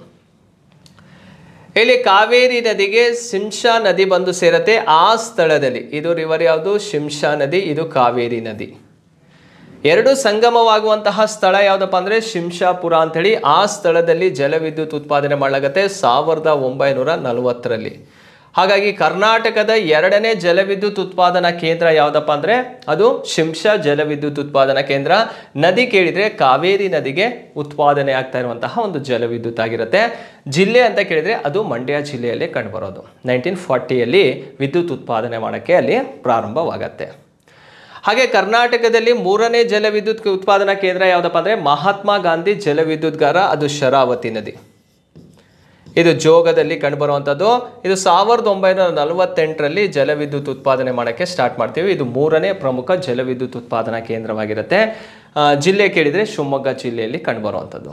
ಇಲ್ಲಿ ಕಾವೇರಿ ನದಿಗೆ ಶಿಂಷಾ ನದಿ ಬಂದು ಸೇರತ್ತೆ. ಆ ಸ್ಥಳದಲ್ಲಿ ಇದು ರಿವರ್ ಯಾವುದು? ಶಿಂಷಾ ನದಿ, ಇದು ಕಾವೇರಿ ನದಿ. ಎರಡು ಸಂಗಮವಾಗುವಂತಹ ಸ್ಥಳ ಯಾವುದಪ್ಪ ಅಂದರೆ ಶಿಂಷಾಪುರ ಅಂಥೇಳಿ. ಆ ಸ್ಥಳದಲ್ಲಿ ಜಲವಿದ್ಯುತ್ ಉತ್ಪಾದನೆ ಮಾಡಲಾಗುತ್ತೆ 1940ರಲ್ಲಿ. ಹಾಗಾಗಿ ಕರ್ನಾಟಕದ ಎರಡನೇ ಜಲವಿದ್ಯುತ್ ಉತ್ಪಾದನಾ ಕೇಂದ್ರ ಯಾವುದಪ್ಪ ಅಂದರೆ ಅದು ಶಿಂಷಾ ಜಲವಿದ್ಯುತ್ ಉತ್ಪಾದನಾ ಕೇಂದ್ರ. ನದಿ ಕೇಳಿದರೆ ಕಾವೇರಿ ನದಿಗೆ ಉತ್ಪಾದನೆ ಆಗ್ತಾ ಇರುವಂತಹ ಒಂದು ಜಲವಿದ್ಯುತ್ ಆಗಿರುತ್ತೆ. ಜಿಲ್ಲೆ ಅಂತ ಕೇಳಿದರೆ ಅದು ಮಂಡ್ಯ ಜಿಲ್ಲೆಯಲ್ಲೇ ಕಂಡುಬರೋದು. 1940ಯಲ್ಲಿ ವಿದ್ಯುತ್ ಉತ್ಪಾದನೆ ಮಾಡೋಕ್ಕೆ ಅಲ್ಲಿ ಪ್ರಾರಂಭವಾಗತ್ತೆ. ಹಾಗೆ ಕರ್ನಾಟಕದಲ್ಲಿ ಮೂರನೇ ಜಲವಿದ್ಯುತ್ ಉತ್ಪಾದನಾ ಕೇಂದ್ರ ಯಾವುದಪ್ಪ ಅಂದರೆ ಮಹಾತ್ಮ ಗಾಂಧಿ ಜಲವಿದ್ಯುತ್ಗಾರ, ಅದು ಶರಾವತಿ ನದಿ. ಇದು ಜೋಗದಲ್ಲಿ ಕಂಡುಬರುವಂಥದ್ದು. ಇದು 1948ರಲ್ಲಿ ಜಲವಿದ್ಯುತ್ ಉತ್ಪಾದನೆ ಮಾಡೋಕ್ಕೆ ಸ್ಟಾರ್ಟ್ ಮಾಡ್ತೀವಿ. ಇದು ಮೂರನೇ ಪ್ರಮುಖ ಜಲವಿದ್ಯುತ್ ಉತ್ಪಾದನಾ ಕೇಂದ್ರವಾಗಿರುತ್ತೆ. ಜಿಲ್ಲೆ ಕೇಳಿದರೆ ಶಿವಮೊಗ್ಗ ಜಿಲ್ಲೆಯಲ್ಲಿ ಕಂಡುಬರುವಂಥದ್ದು.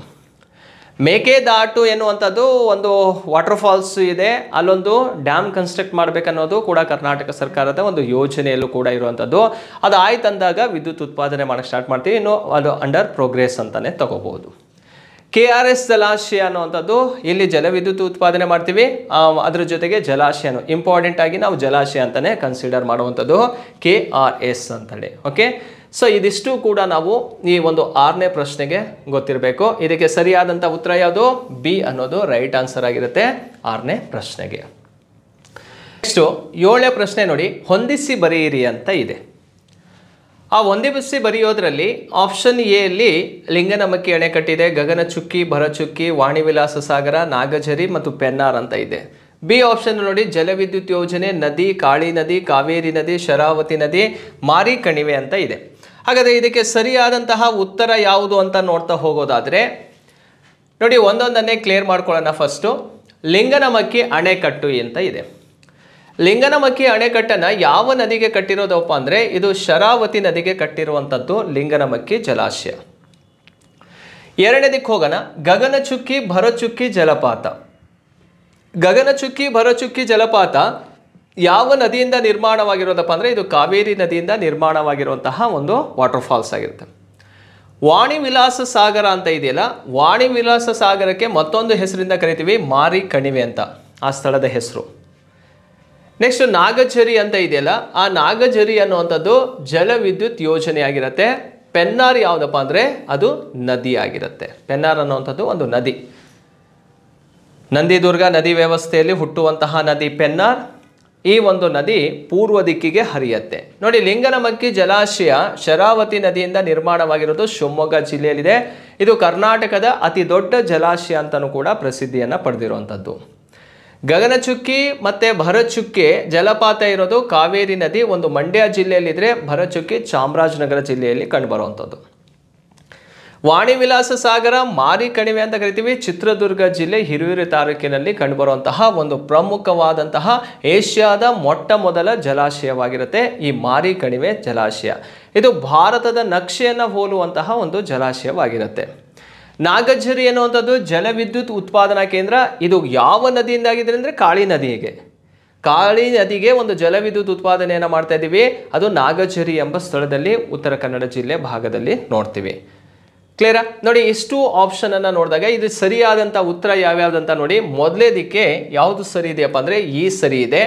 ಮೇಕೆದಾಟು ಎನ್ನುವಂಥದ್ದು ಒಂದು ವಾಟರ್ ಫಾಲ್ಸ್ ಇದೆ. ಅಲ್ಲೊಂದು ಡ್ಯಾಮ್ ಕನ್ಸ್ಟ್ರಕ್ಟ್ ಮಾಡಬೇಕನ್ನೋದು ಕೂಡ ಕರ್ನಾಟಕ ಸರ್ಕಾರದ ಒಂದು ಯೋಜನೆಯಲ್ಲೂ ಕೂಡ ಇರುವಂಥದ್ದು. ಅದು ಆಯ್ತಂದಾಗ ವಿದ್ಯುತ್ ಉತ್ಪಾದನೆ ಮಾಡೋಕ್ಕೆ ಸ್ಟಾರ್ಟ್ ಮಾಡ್ತೀವಿ. ಇನ್ನು ಅದು ಅಂಡರ್ ಪ್ರೋಗ್ರೆಸ್ ಅಂತಲೇ ತಗೋಬಹುದು. KRS ಜಲಾಶಯ ಅನ್ನುವಂಥದ್ದು ಇಲ್ಲಿ ಜಲವಿದ್ಯುತ್ ಉತ್ಪಾದನೆ ಮಾಡ್ತೀವಿ. ಅದ್ರ ಜೊತೆಗೆ ಜಲಾಶಯನು ಇಂಪಾರ್ಟೆಂಟ್ ಆಗಿ ನಾವು ಜಲಾಶಯ ಅಂತಲೇ ಕನ್ಸಿಡರ್ ಮಾಡುವಂಥದ್ದು KRS ಅಂತೇಳಿ. ಓಕೆ, ಸೊ ಇದಿಷ್ಟು ಕೂಡ ನಾವು ಈ ಒಂದು 6ನೇ ಪ್ರಶ್ನೆಗೆ ಗೊತ್ತಿರಬೇಕು. ಇದಕ್ಕೆ ಸರಿಯಾದಂಥ ಉತ್ತರ ಯಾವುದು? ಬಿ ಅನ್ನೋದು ರೈಟ್ ಆನ್ಸರ್ ಆಗಿರುತ್ತೆ 6ನೇ ಪ್ರಶ್ನೆಗೆ. ನೆಕ್ಸ್ಟು 7ನೇ ಪ್ರಶ್ನೆ ನೋಡಿ, ಹೊಂದಿಸಿ ಬರೆಯಿರಿ ಅಂತ ಇದೆ. ಆ ಹೊಂದಿಸಿ ಬರೆಯೋದ್ರಲ್ಲಿ ಆಪ್ಷನ್ ಎ ಅಲ್ಲಿ ಲಿಂಗನಮಕ್ಕಿ ಅಣೆಕಟ್ಟಿದೆ, ಗಗನಚುಕ್ಕಿ, ಭರಚುಕ್ಕಿ, ವಾಣಿವಿಲಾಸ ಸಾಗರ, ನಾಗಝರಿ ಮತ್ತು ಪೆನ್ನಾರ್ ಅಂತ ಇದೆ. ಬಿ ಆಪ್ಷನ್ ನೋಡಿ ಜಲವಿದ್ಯುತ್ ಯೋಜನೆ, ನದಿ, ಕಾಳಿ ನದಿ, ಕಾವೇರಿ ನದಿ, ಶರಾವತಿ ನದಿ, ಮಾರಿ ಕಣಿವೆ ಅಂತ ಇದೆ. ಹಾಗಾದರೆ ಇದಕ್ಕೆ ಸರಿಯಾದಂತಹ ಉತ್ತರ ಯಾವುದು ಅಂತ ನೋಡ್ತಾ ಹೋಗೋದಾದರೆ ನೋಡಿ, ಒಂದೊಂದನ್ನೇ ಕ್ಲಿಯರ್ ಮಾಡ್ಕೊಳ್ಳೋಣ. ಫಸ್ಟು ಲಿಂಗನಮಕ್ಕಿ ಅಣೆಕಟ್ಟು ಅಂತ ಇದೆ. ಲಿಂಗನಮಕ್ಕಿ ಅಣೆಕಟ್ಟನ್ನು ಯಾವ ನದಿಗೆ ಕಟ್ಟಿರೋದಪ್ಪ ಅಂದರೆ ಇದು ಶರಾವತಿ ನದಿಗೆ ಕಟ್ಟಿರುವಂಥದ್ದು ಲಿಂಗನಮಕ್ಕಿ ಜಲಾಶಯ. ಎರಡನೇದಕ್ಕೆ ಹೋಗೋಣ, ಗಗನಚುಕ್ಕಿ ಭರಚುಕ್ಕಿ ಜಲಪಾತ. ಗಗನಚುಕ್ಕಿ ಭರಚುಕ್ಕಿ ಜಲಪಾತ ಯಾವ ನದಿಯಿಂದ ನಿರ್ಮಾಣವಾಗಿರೋದಪ್ಪ ಅಂದರೆ ಇದು ಕಾವೇರಿ ನದಿಯಿಂದ ನಿರ್ಮಾಣವಾಗಿರುವಂತಹ ಒಂದು ವಾಟರ್ ಫಾಲ್ಸ್ ಆಗಿರುತ್ತೆ. ವಾಣಿವಿಲಾಸ ಸಾಗರ ಅಂತ ಇದೆಯಲ್ಲ, ವಾಣಿವಿಲಾಸ ಸಾಗರಕ್ಕೆ ಮತ್ತೊಂದು ಹೆಸರಿಂದ ಕರಿತೀವಿ ಮಾರಿ ಕಣಿವೆ ಅಂತ, ಆ ಸ್ಥಳದ ಹೆಸರು. ನೆಕ್ಸ್ಟ್ ನಾಗಝರಿ ಅಂತ ಇದೆಯಲ್ಲ, ಆ ನಾಗಝರಿ ಅನ್ನುವಂಥದ್ದು ಜಲವಿದ್ಯುತ್ ಯೋಜನೆ ಆಗಿರುತ್ತೆ. ಪೆನ್ನಾರ್ ಯಾವುದಪ್ಪ ಅಂದರೆ ಅದು ನದಿ ಆಗಿರುತ್ತೆ. ಪೆನ್ನಾರ್ ಅನ್ನುವಂಥದ್ದು ಒಂದು ನದಿ. ನಂದಿದುರ್ಗ ನದಿ ವ್ಯವಸ್ಥೆಯಲ್ಲಿ ಹುಟ್ಟುವಂತಹ ನದಿ ಪೆನ್ನಾರ್. ಈ ಒಂದು ನದಿ ಪೂರ್ವ ದಿಕ್ಕಿಗೆ ಹರಿಯುತ್ತೆ. ನೋಡಿ, ಲಿಂಗನಮಕ್ಕಿ ಜಲಾಶಯ ಶರಾವತಿ ನದಿಯಿಂದ ನಿರ್ಮಾಣವಾಗಿರೋದು ಶಿವಮೊಗ್ಗ ಜಿಲ್ಲೆಯಲ್ಲಿದೆ. ಇದು ಕರ್ನಾಟಕದ ಅತಿ ದೊಡ್ಡ ಜಲಾಶಯ ಅಂತಲೂ ಕೂಡ ಪ್ರಸಿದ್ಧಿಯನ್ನು ಪಡೆದಿರುವಂಥದ್ದು. ಗಗನಚುಕ್ಕಿ ಮತ್ತು ಭರಚುಕ್ಕಿ ಜಲಪಾತ ಇರೋದು ಕಾವೇರಿ ನದಿ ಒಂದು ಮಂಡ್ಯ ಜಿಲ್ಲೆಯಲ್ಲಿದ್ದರೆ, ಭರಚುಕ್ಕಿ ಚಾಮರಾಜನಗರ ಜಿಲ್ಲೆಯಲ್ಲಿ ಕಂಡುಬರುವಂಥದ್ದು. ವಾಣಿವಿಲಾಸ ಸಾಗರ ಮಾರಿ ಕಣಿವೆ ಅಂತ ಕರಿತೀವಿ, ಚಿತ್ರದುರ್ಗ ಜಿಲ್ಲೆ ಹಿರಿಯೂರು ತಾಲೂಕಿನಲ್ಲಿ ಕಂಡುಬರುವಂತಹ ಒಂದು ಪ್ರಮುಖವಾದಂತಹ ಏಷ್ಯಾದ ಮೊಟ್ಟ ಮೊದಲ ಜಲಾಶಯವಾಗಿರುತ್ತೆ ಈ ಮಾರಿ ಕಣಿವೆ ಜಲಾಶಯ. ಇದು ಭಾರತದ ನಕ್ಷೆಯನ್ನು ಹೋಲುವಂತಹ ಒಂದು ಜಲಾಶಯವಾಗಿರುತ್ತೆ. ನಾಗಝರಿ ಅನ್ನುವಂಥದ್ದು ಜಲವಿದ್ಯುತ್ ಉತ್ಪಾದನಾ ಕೇಂದ್ರ. ಇದು ಯಾವ ನದಿಯಿಂದಾಗಿದೆ ಅಂದರೆ ಕಾಳಿ ನದಿಗೆ. ಕಾಳಿ ನದಿಗೆ ಒಂದು ಜಲವಿದ್ಯುತ್ ಉತ್ಪಾದನೆಯನ್ನು ಮಾಡ್ತಾ ಇದ್ದೀವಿ. ಅದು ನಾಗಝರಿ ಎಂಬ ಸ್ಥಳದಲ್ಲಿ ಉತ್ತರ ಕನ್ನಡ ಜಿಲ್ಲೆ ಭಾಗದಲ್ಲಿ ನೋಡ್ತೀವಿ. ಕ್ಲಿಯರಾ? ನೋಡಿ, ಇಷ್ಟು ಆಪ್ಷನನ್ನು ನೋಡಿದಾಗ ಇದು ಸರಿಯಾದಂಥ ಉತ್ತರ ಯಾವ್ಯಾವುದಂತ ನೋಡಿ. ಮೊದಲನೇದಕ್ಕೆ ಯಾವುದು ಸರಿ ಇದೆಯಪ್ಪ ಅಂದರೆ ಇ ಸರಿ ಇದೆ.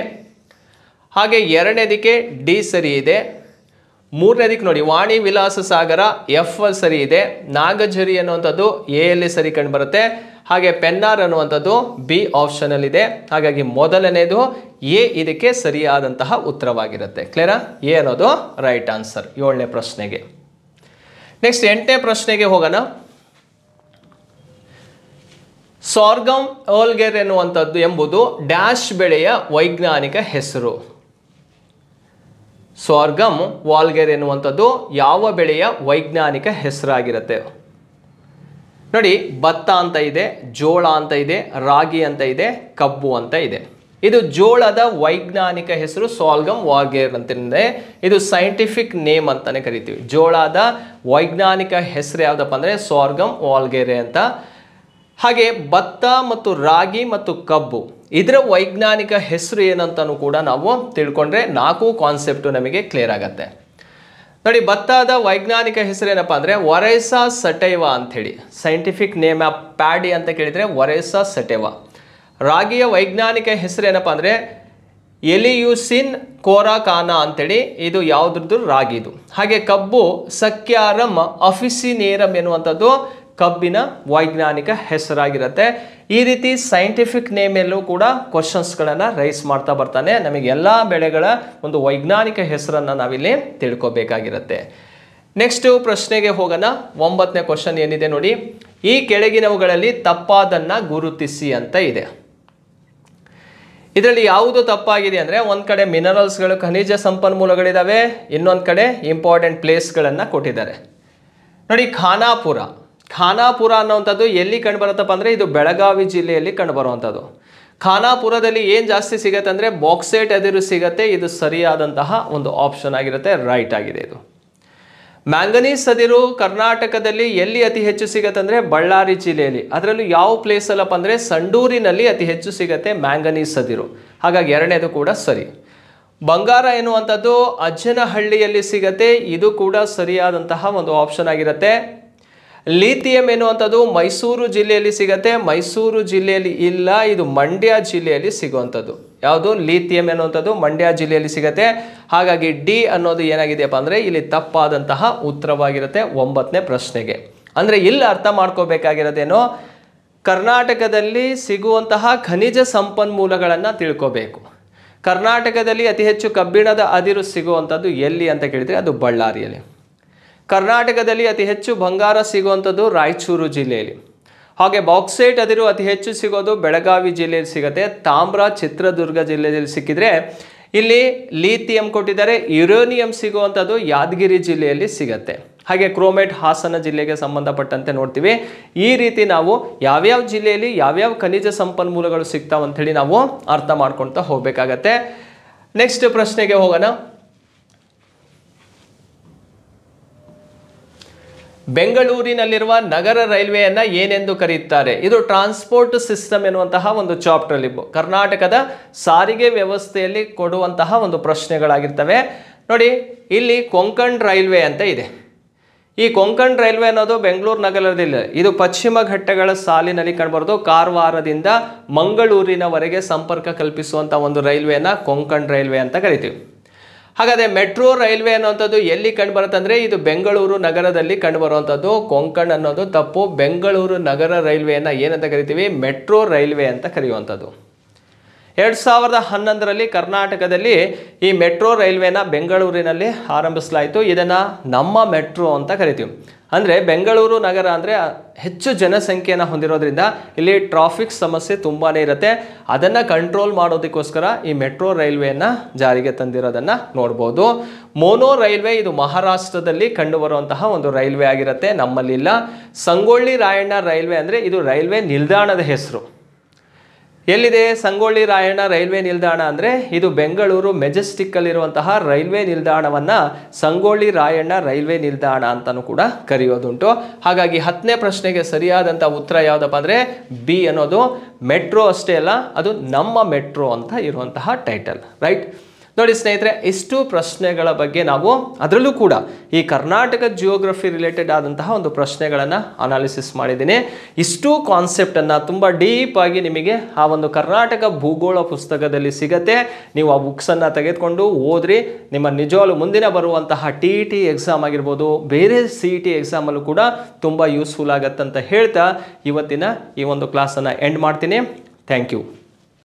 ಹಾಗೆ ಎರಡನೇದಕ್ಕೆ ಡಿ ಸರಿ ಇದೆ. ಮೂರನೇದಕ್ಕೆ ನೋಡಿ ವಾಣಿವಿಲಾಸ ಸಾಗರ ಎಫ್ ಸರಿ ಇದೆ. ನಾಗಝರಿ ಅನ್ನುವಂಥದ್ದು ಎ ಯಲ್ಲಿ ಸರಿ ಕಂಡು ಬರುತ್ತೆ. ಹಾಗೆ ಪೆನ್ನಾರ್ ಅನ್ನುವಂಥದ್ದು ಬಿ ಆಪ್ಷನಲ್ಲಿದೆ. ಹಾಗಾಗಿ ಮೊದಲನೇದು ಎ ಇದಕ್ಕೆ ಸರಿಯಾದಂತಹ ಉತ್ತರವಾಗಿರುತ್ತೆ. ಕ್ಲಿಯರಾ? ಎ ಅನ್ನೋದು ರೈಟ್ ಆನ್ಸರ್ 7ನೇ ಪ್ರಶ್ನೆಗೆ. ನೆಕ್ಸ್ಟ್ 8ನೇ ಪ್ರಶ್ನೆಗೆ ಹೋಗೋಣ. ಸಾರ್ಗಮ್ ಓಲ್ಗೆರ್ ಎನ್ನುವಂಥದ್ದು ಎಂಬುದು ಡ್ಯಾಶ್ ಬೆಳೆಯ ವೈಜ್ಞಾನಿಕ ಹೆಸರು. ಸಾರ್ಗಮ್ ವಾಲ್ಗೆರ್ ಎನ್ನುವಂಥದ್ದು ಯಾವ ಬೆಳೆಯ ವೈಜ್ಞಾನಿಕ ಹೆಸರಾಗಿರುತ್ತೆ ನೋಡಿ. ಭತ್ತ ಅಂತ ಇದೆ, ಜೋಳ ಅಂತ ಇದೆ, ರಾಗಿ ಅಂತ ಇದೆ, ಕಬ್ಬು ಅಂತ ಇದೆ. ಇದು ಜೋಳದ ವೈಜ್ಞಾನಿಕ ಹೆಸರು ಸಾರ್ಗಮ್ ವಾಲ್ಗೆರ್ ಅಂತಂದರೆ ಇದು ಸೈಂಟಿಫಿಕ್ ನೇಮ್ ಅಂತಾನೆ ಕರಿತೀವಿ. ಜೋಳದ ವೈಜ್ಞಾನಿಕ ಹೆಸರು ಯಾವುದಪ್ಪ ಅಂದರೆ ಸಾರ್ಗಮ್ ವಾಲ್ಗೆರೆ ಅಂತ. ಹಾಗೆ ಭತ್ತ ಮತ್ತು ರಾಗಿ ಮತ್ತು ಕಬ್ಬು ಇದರ ವೈಜ್ಞಾನಿಕ ಹೆಸರು ಏನಂತನೂ ಕೂಡ ನಾವು ತಿಳ್ಕೊಂಡ್ರೆ 4 ಕಾನ್ಸೆಪ್ಟು ನಮಗೆ ಕ್ಲಿಯರ್ ಆಗುತ್ತೆ. ನೋಡಿ, ಭತ್ತದ ವೈಜ್ಞಾನಿಕ ಹೆಸರೇನಪ್ಪ ಅಂದರೆ ಒರೈಸಾ ಸಟೈವಾ ಅಂಥೇಳಿ. ಸೈಂಟಿಫಿಕ್ ನೇಮ್ ಆಫ್ ಪ್ಯಾಡಿ ಅಂತ ಕೇಳಿದರೆ ಒರೈಸಾ ಸಟೈವಾ. ರಾಗಿಯ ವೈಜ್ಞಾನಿಕ ಹೆಸರೇನಪ್ಪ ಅಂದರೆ ಎಲಿಯೂಸಿನ್ ಕೋರಾಕಾನಾ ಅಂಥೇಳಿ. ಇದು ಯಾವುದ್ರದ್ದು? ರಾಗಿದು. ಹಾಗೆ ಕಬ್ಬು ಸಕ್ಯಾರಮ್ ಅಫಿಸಿನೇರಮ್ ಎನ್ನುವಂಥದ್ದು ಕಬ್ಬಿನ ವೈಜ್ಞಾನಿಕ ಹೆಸರಾಗಿರುತ್ತೆ. ಈ ರೀತಿ ಸೈಂಟಿಫಿಕ್ ನೇಮಲ್ಲೂ ಕೂಡ ಕ್ವಶನ್ಸ್ಗಳನ್ನು ರೈಸ್ ಮಾಡ್ತಾ ಬರ್ತಾನೆ. ನಮಗೆ ಎಲ್ಲ ಬೆಳೆಗಳ ಒಂದು ವೈಜ್ಞಾನಿಕ ಹೆಸರನ್ನು ನಾವಿಲ್ಲಿ ತಿಳ್ಕೊಬೇಕಾಗಿರುತ್ತೆ. ನೆಕ್ಸ್ಟು ಪ್ರಶ್ನೆಗೆ ಹೋಗೋಣ. 9ನೇ ಕ್ವಶನ್ ಏನಿದೆ ನೋಡಿ, ಈ ಕೆಳಗಿನವುಗಳಲ್ಲಿ ತಪ್ಪಾದನ್ನು ಗುರುತಿಸಿ ಅಂತ ಇದೆ. ಇದರಲ್ಲಿ ಯಾವುದು ತಪ್ಪಾಗಿದೆ ಅಂದರೆ, ಒಂದು ಕಡೆ ಮಿನರಲ್ಸ್ಗಳು, ಖನಿಜ ಸಂಪನ್ಮೂಲಗಳಿದ್ದಾವೆ, ಇನ್ನೊಂದು ಕಡೆ ಇಂಪಾರ್ಟೆಂಟ್ ಪ್ಲೇಸ್ಗಳನ್ನು ಕೊಟ್ಟಿದ್ದಾರೆ. ನೋಡಿ, ಖಾನಾಪುರ ಅನ್ನೋವಂಥದ್ದು ಎಲ್ಲಿ ಕಂಡುಬರುತ್ತಪ್ಪ ಅಂದರೆ ಇದು ಬೆಳಗಾವಿ ಜಿಲ್ಲೆಯಲ್ಲಿ ಕಂಡುಬರುವಂಥದ್ದು. ಖಾನಾಪುರದಲ್ಲಿ ಏನು ಜಾಸ್ತಿ ಸಿಗುತ್ತೆ ಅಂದರೆ ಬಾಕ್ಸೈಟ್ ಅದಿರು ಸಿಗುತ್ತೆ. ಇದು ಸರಿಯಾದಂತಹ ಒಂದು ಆಪ್ಷನ್ ಆಗಿರುತ್ತೆ, ರೈಟ್ ಆಗಿದೆ ಇದು. ಮ್ಯಾಂಗನೀಸ್ ಅದಿರು ಕರ್ನಾಟಕದಲ್ಲಿ ಎಲ್ಲಿ ಅತಿ ಹೆಚ್ಚು ಸಿಗುತ್ತೆ ಅಂದರೆ ಬಳ್ಳಾರಿ ಜಿಲ್ಲೆಯಲ್ಲಿ. ಅದರಲ್ಲೂ ಯಾವ ಪ್ಲೇಸ್ ಅಲ್ಲಪ್ಪ ಅಂದರೆ ಸಂಡೂರಿನಲ್ಲಿ ಅತಿ ಹೆಚ್ಚು ಸಿಗುತ್ತೆ ಮ್ಯಾಂಗನೀಸ್ ಅದಿರು. ಹಾಗಾಗಿ ಎರಡನೇದು ಕೂಡ ಸರಿ. ಬಂಗಾರ ಎನ್ನುವಂಥದ್ದು ಅಜ್ಜನಹಳ್ಳಿಯಲ್ಲಿ ಸಿಗುತ್ತೆ. ಇದು ಕೂಡ ಸರಿಯಾದಂತಹ ಒಂದು ಆಪ್ಷನ್ ಆಗಿರುತ್ತೆ. ಲಿಥಿಯಂ ಎನ್ನುವಂಥದ್ದು ಮೈಸೂರು ಜಿಲ್ಲೆಯಲ್ಲಿ ಸಿಗುತ್ತೆ. ಮೈಸೂರು ಜಿಲ್ಲೆಯಲ್ಲಿ ಇಲ್ಲ, ಇದು ಮಂಡ್ಯ ಜಿಲ್ಲೆಯಲ್ಲಿ ಸಿಗುವಂಥದ್ದು. ಯಾವುದು? ಲಿಥಿಯಂ ಎನ್ನುವಂಥದ್ದು ಮಂಡ್ಯ ಜಿಲ್ಲೆಯಲ್ಲಿ ಸಿಗುತ್ತೆ. ಹಾಗಾಗಿ ಡಿ ಅನ್ನೋದು ಏನಾಗಿದೆಯಪ್ಪ ಅಂದರೆ ಇಲ್ಲಿ ತಪ್ಪಾದಂತಹ ಉತ್ತರವಾಗಿರುತ್ತೆ 9ನೇ ಪ್ರಶ್ನೆಗೆ. ಅಂದರೆ ಇಲ್ಲಿ ಅರ್ಥ ಮಾಡ್ಕೋಬೇಕಾಗಿರೋದೇನೋ, ಕರ್ನಾಟಕದಲ್ಲಿ ಸಿಗುವಂತಹ ಖನಿಜ ಸಂಪನ್ಮೂಲಗಳನ್ನು ತಿಳ್ಕೋಬೇಕು. ಕರ್ನಾಟಕದಲ್ಲಿ ಅತಿ ಹೆಚ್ಚು ಕಬ್ಬಿಣದ ಅದಿರು ಸಿಗುವಂಥದ್ದು ಎಲ್ಲಿ ಅಂತ ಕೇಳಿದರೆ ಅದು ಬಳ್ಳಾರಿಯಲ್ಲಿ. ಕರ್ನಾಟಕದಲ್ಲಿ ಅತಿ ಹೆಚ್ಚು ಬಂಗಾರ ಸಿಗುವಂಥದ್ದು ರಾಯಚೂರು ಜಿಲ್ಲೆಯಲ್ಲಿ. ಹಾಗೆ ಬಾಕ್ಸೈಟ್ ಅದಿರು ಅತಿ ಹೆಚ್ಚು ಸಿಗೋದು ಬೆಳಗಾವಿ ಜಿಲ್ಲೆಯಲ್ಲಿ ಸಿಗುತ್ತೆ. ತಾಮ್ರ ಚಿತ್ರದುರ್ಗ ಜಿಲ್ಲೆಯಲ್ಲಿ ಸಿಕ್ಕಿದ್ರೆ, ಇಲ್ಲಿ ಲಿಥಿಯಂ ಕೊಟ್ಟಿದ್ದಾರೆ. ಯುರೇನಿಯಂ ಸಿಗುವಂಥದ್ದು ಯಾದಗಿರಿ ಜಿಲ್ಲೆಯಲ್ಲಿ ಸಿಗುತ್ತೆ. ಹಾಗೆ ಕ್ರೋಮೇಟ್ ಹಾಸನ ಜಿಲ್ಲೆಗೆ ಸಂಬಂಧಪಟ್ಟಂತೆ ನೋಡ್ತೀವಿ. ಈ ರೀತಿ ನಾವು ಯಾವ್ಯಾವ ಜಿಲ್ಲೆಯಲ್ಲಿ ಯಾವ್ಯಾವ ಖನಿಜ ಸಂಪನ್ಮೂಲಗಳು ಸಿಗ್ತಾವಂಥೇಳಿ ನಾವು ಅರ್ಥ ಮಾಡ್ಕೊಳ್ತಾ ಹೋಗಬೇಕಾಗತ್ತೆ. ನೆಕ್ಸ್ಟ್ ಪ್ರಶ್ನೆಗೆ ಹೋಗೋಣ. ಬೆಂಗಳೂರಿನಲ್ಲಿರುವ ನಗರ ರೈಲ್ವೆಯನ್ನು ಏನೆಂದು ಕರೆಯುತ್ತಾರೆ? ಇದು ಟ್ರಾನ್ಸ್ಪೋರ್ಟ್ ಸಿಸ್ಟಮ್ ಎನ್ನುವಂತಹ ಒಂದು ಚಾಪ್ಟರ್. ಕರ್ನಾಟಕದ ಸಾರಿಗೆ ವ್ಯವಸ್ಥೆಯಲ್ಲಿ ಕೊಡುವಂತಹ ಒಂದು ಪ್ರಶ್ನೆಗಳಾಗಿರ್ತವೆ. ನೋಡಿ, ಇಲ್ಲಿ ಕೊಂಕಣ್ ರೈಲ್ವೆ ಅಂತ ಇದೆ. ಈ ಕೊಂಕಣ್ ರೈಲ್ವೆ ಅನ್ನೋದು ಬೆಂಗಳೂರು ನಗರದಲ್ಲಿ, ಇದು ಪಶ್ಚಿಮ ಘಟ್ಟಗಳ ಸಾಲಿನಲ್ಲಿ ಕಂಡುಬರೋದು. ಕಾರವಾರದಿಂದ ಮಂಗಳೂರಿನವರೆಗೆ ಸಂಪರ್ಕ ಕಲ್ಪಿಸುವಂಥ ಒಂದು ರೈಲ್ವೆಯನ್ನು ಕೊಂಕಣ್ ರೈಲ್ವೆ ಅಂತ ಕರಿತೀವಿ. ಹಾಗಾದರೆ ಮೆಟ್ರೋ ರೈಲ್ವೆ ಅನ್ನುವಂಥದ್ದು ಎಲ್ಲಿ ಕಂಡುಬರುತ್ತೆ ಅಂದರೆ ಇದು ಬೆಂಗಳೂರು ನಗರದಲ್ಲಿ ಕಂಡುಬರುವಂಥದ್ದು. ಕೊಂಕಣ್ ಅನ್ನೋದು ತಪ್ಪು. ಬೆಂಗಳೂರು ನಗರ ರೈಲ್ವೆಯನ್ನು ಏನಂತ ಕರಿತೀವಿ? ಮೆಟ್ರೋ ರೈಲ್ವೆ ಅಂತ ಕರೆಯುವಂಥದ್ದು. 2011ರಲ್ಲಿ ಕರ್ನಾಟಕದಲ್ಲಿ ಈ ಮೆಟ್ರೋ ರೈಲ್ವೆನ ಬೆಂಗಳೂರಿನಲ್ಲಿ ಆರಂಭಿಸಲಾಯಿತು. ಇದನ್ನು ನಮ್ಮ ಮೆಟ್ರೋ ಅಂತ ಕರಿತೀವಿ. ಅಂದರೆ ಬೆಂಗಳೂರು ನಗರ ಅಂದರೆ ಹೆಚ್ಚು ಜನಸಂಖ್ಯೆಯನ್ನು ಹೊಂದಿರೋದ್ರಿಂದ ಇಲ್ಲಿ ಟ್ರಾಫಿಕ್ ಸಮಸ್ಯೆ ತುಂಬಾ ಇರುತ್ತೆ. ಅದನ್ನು ಕಂಟ್ರೋಲ್ ಮಾಡೋದಕ್ಕೋಸ್ಕರ ಈ ಮೆಟ್ರೋ ರೈಲ್ವೆಯನ್ನು ಜಾರಿಗೆ ತಂದಿರೋದನ್ನು ನೋಡ್ಬೋದು. ಮೋನೋ ರೈಲ್ವೆ ಇದು ಮಹಾರಾಷ್ಟ್ರದಲ್ಲಿ ಕಂಡುಬರುವಂತಹ ಒಂದು ರೈಲ್ವೆ ಆಗಿರುತ್ತೆ, ನಮ್ಮಲ್ಲಿಲ್ಲ. ಸಂಗೊಳ್ಳಿ ರಾಯಣ್ಣ ರೈಲ್ವೆ ಅಂದರೆ ಇದು ರೈಲ್ವೆ ನಿಲ್ದಾಣದ ಹೆಸರು. ಎಲ್ಲಿದೆ ಸಂಗೊಳ್ಳಿ ರಾಯಣ್ಣ ರೈಲ್ವೆ ನಿಲ್ದಾಣ ಅಂದರೆ ಇದು ಬೆಂಗಳೂರು ಮೆಜೆಸ್ಟಿಕ್ಕಲ್ಲಿರುವಂತಹ ರೈಲ್ವೆ ನಿಲ್ದಾಣವನ್ನು ಸಂಗೊಳ್ಳಿ ರಾಯಣ್ಣ ರೈಲ್ವೆ ನಿಲ್ದಾಣ ಅಂತಲೂ ಕೂಡ ಕರೆಯೋದುಂಟು. ಹಾಗಾಗಿ 10ನೇ ಪ್ರಶ್ನೆಗೆ ಸರಿಯಾದಂಥ ಉತ್ತರ ಯಾವುದಪ್ಪ ಅಂದರೆ ಬಿ ಅನ್ನೋದು. ಮೆಟ್ರೋ ಅಷ್ಟೇ ಅಲ್ಲ, ಅದು ನಮ್ಮ ಮೆಟ್ರೋ ಅಂತ ಇರುವಂತಹ ಟೈಟಲ್. ರೈಟ್. ನೋಡಿ ಸ್ನೇಹಿತರೆ, ಇಷ್ಟು ಪ್ರಶ್ನೆಗಳ ಬಗ್ಗೆ ನಾವು ಅದರಲ್ಲೂ ಕೂಡ ಈ ಕರ್ನಾಟಕ ಜಿಯೋಗ್ರಫಿ ರಿಲೇಟೆಡ್ ಆದಂತಹ ಒಂದು ಪ್ರಶ್ನೆಗಳನ್ನು ಅನಾಲಿಸಿಸ್ ಮಾಡಿದ್ದೀನಿ. ಇಷ್ಟು ಕಾನ್ಸೆಪ್ಟನ್ನು ತುಂಬ ಡೀಪಾಗಿ ನಿಮಗೆ ಆ ಒಂದು ಕರ್ನಾಟಕ ಭೂಗೋಳ ಪುಸ್ತಕದಲ್ಲಿ ಸಿಗುತ್ತೆ. ನೀವು ಆ ಬುಕ್ಸನ್ನು ತೆಗೆದುಕೊಂಡು ಓದ್ರಿ. ನಿಮ್ಮ ನಿಜವಾಗ್ಲೂ ಮುಂದಿನ ಬರುವಂತಹ TET ಎಕ್ಸಾಮ್ ಆಗಿರ್ಬೋದು, ಬೇರೆ CET ಎಕ್ಸಾಮಲ್ಲೂ ಕೂಡ ತುಂಬ ಯೂಸ್ಫುಲ್ ಆಗುತ್ತಂತ ಹೇಳ್ತಾ ಇವತ್ತಿನ ಈ ಒಂದು ಕ್ಲಾಸನ್ನು ಎಂಡ್ ಮಾಡ್ತೀನಿ. Thank you.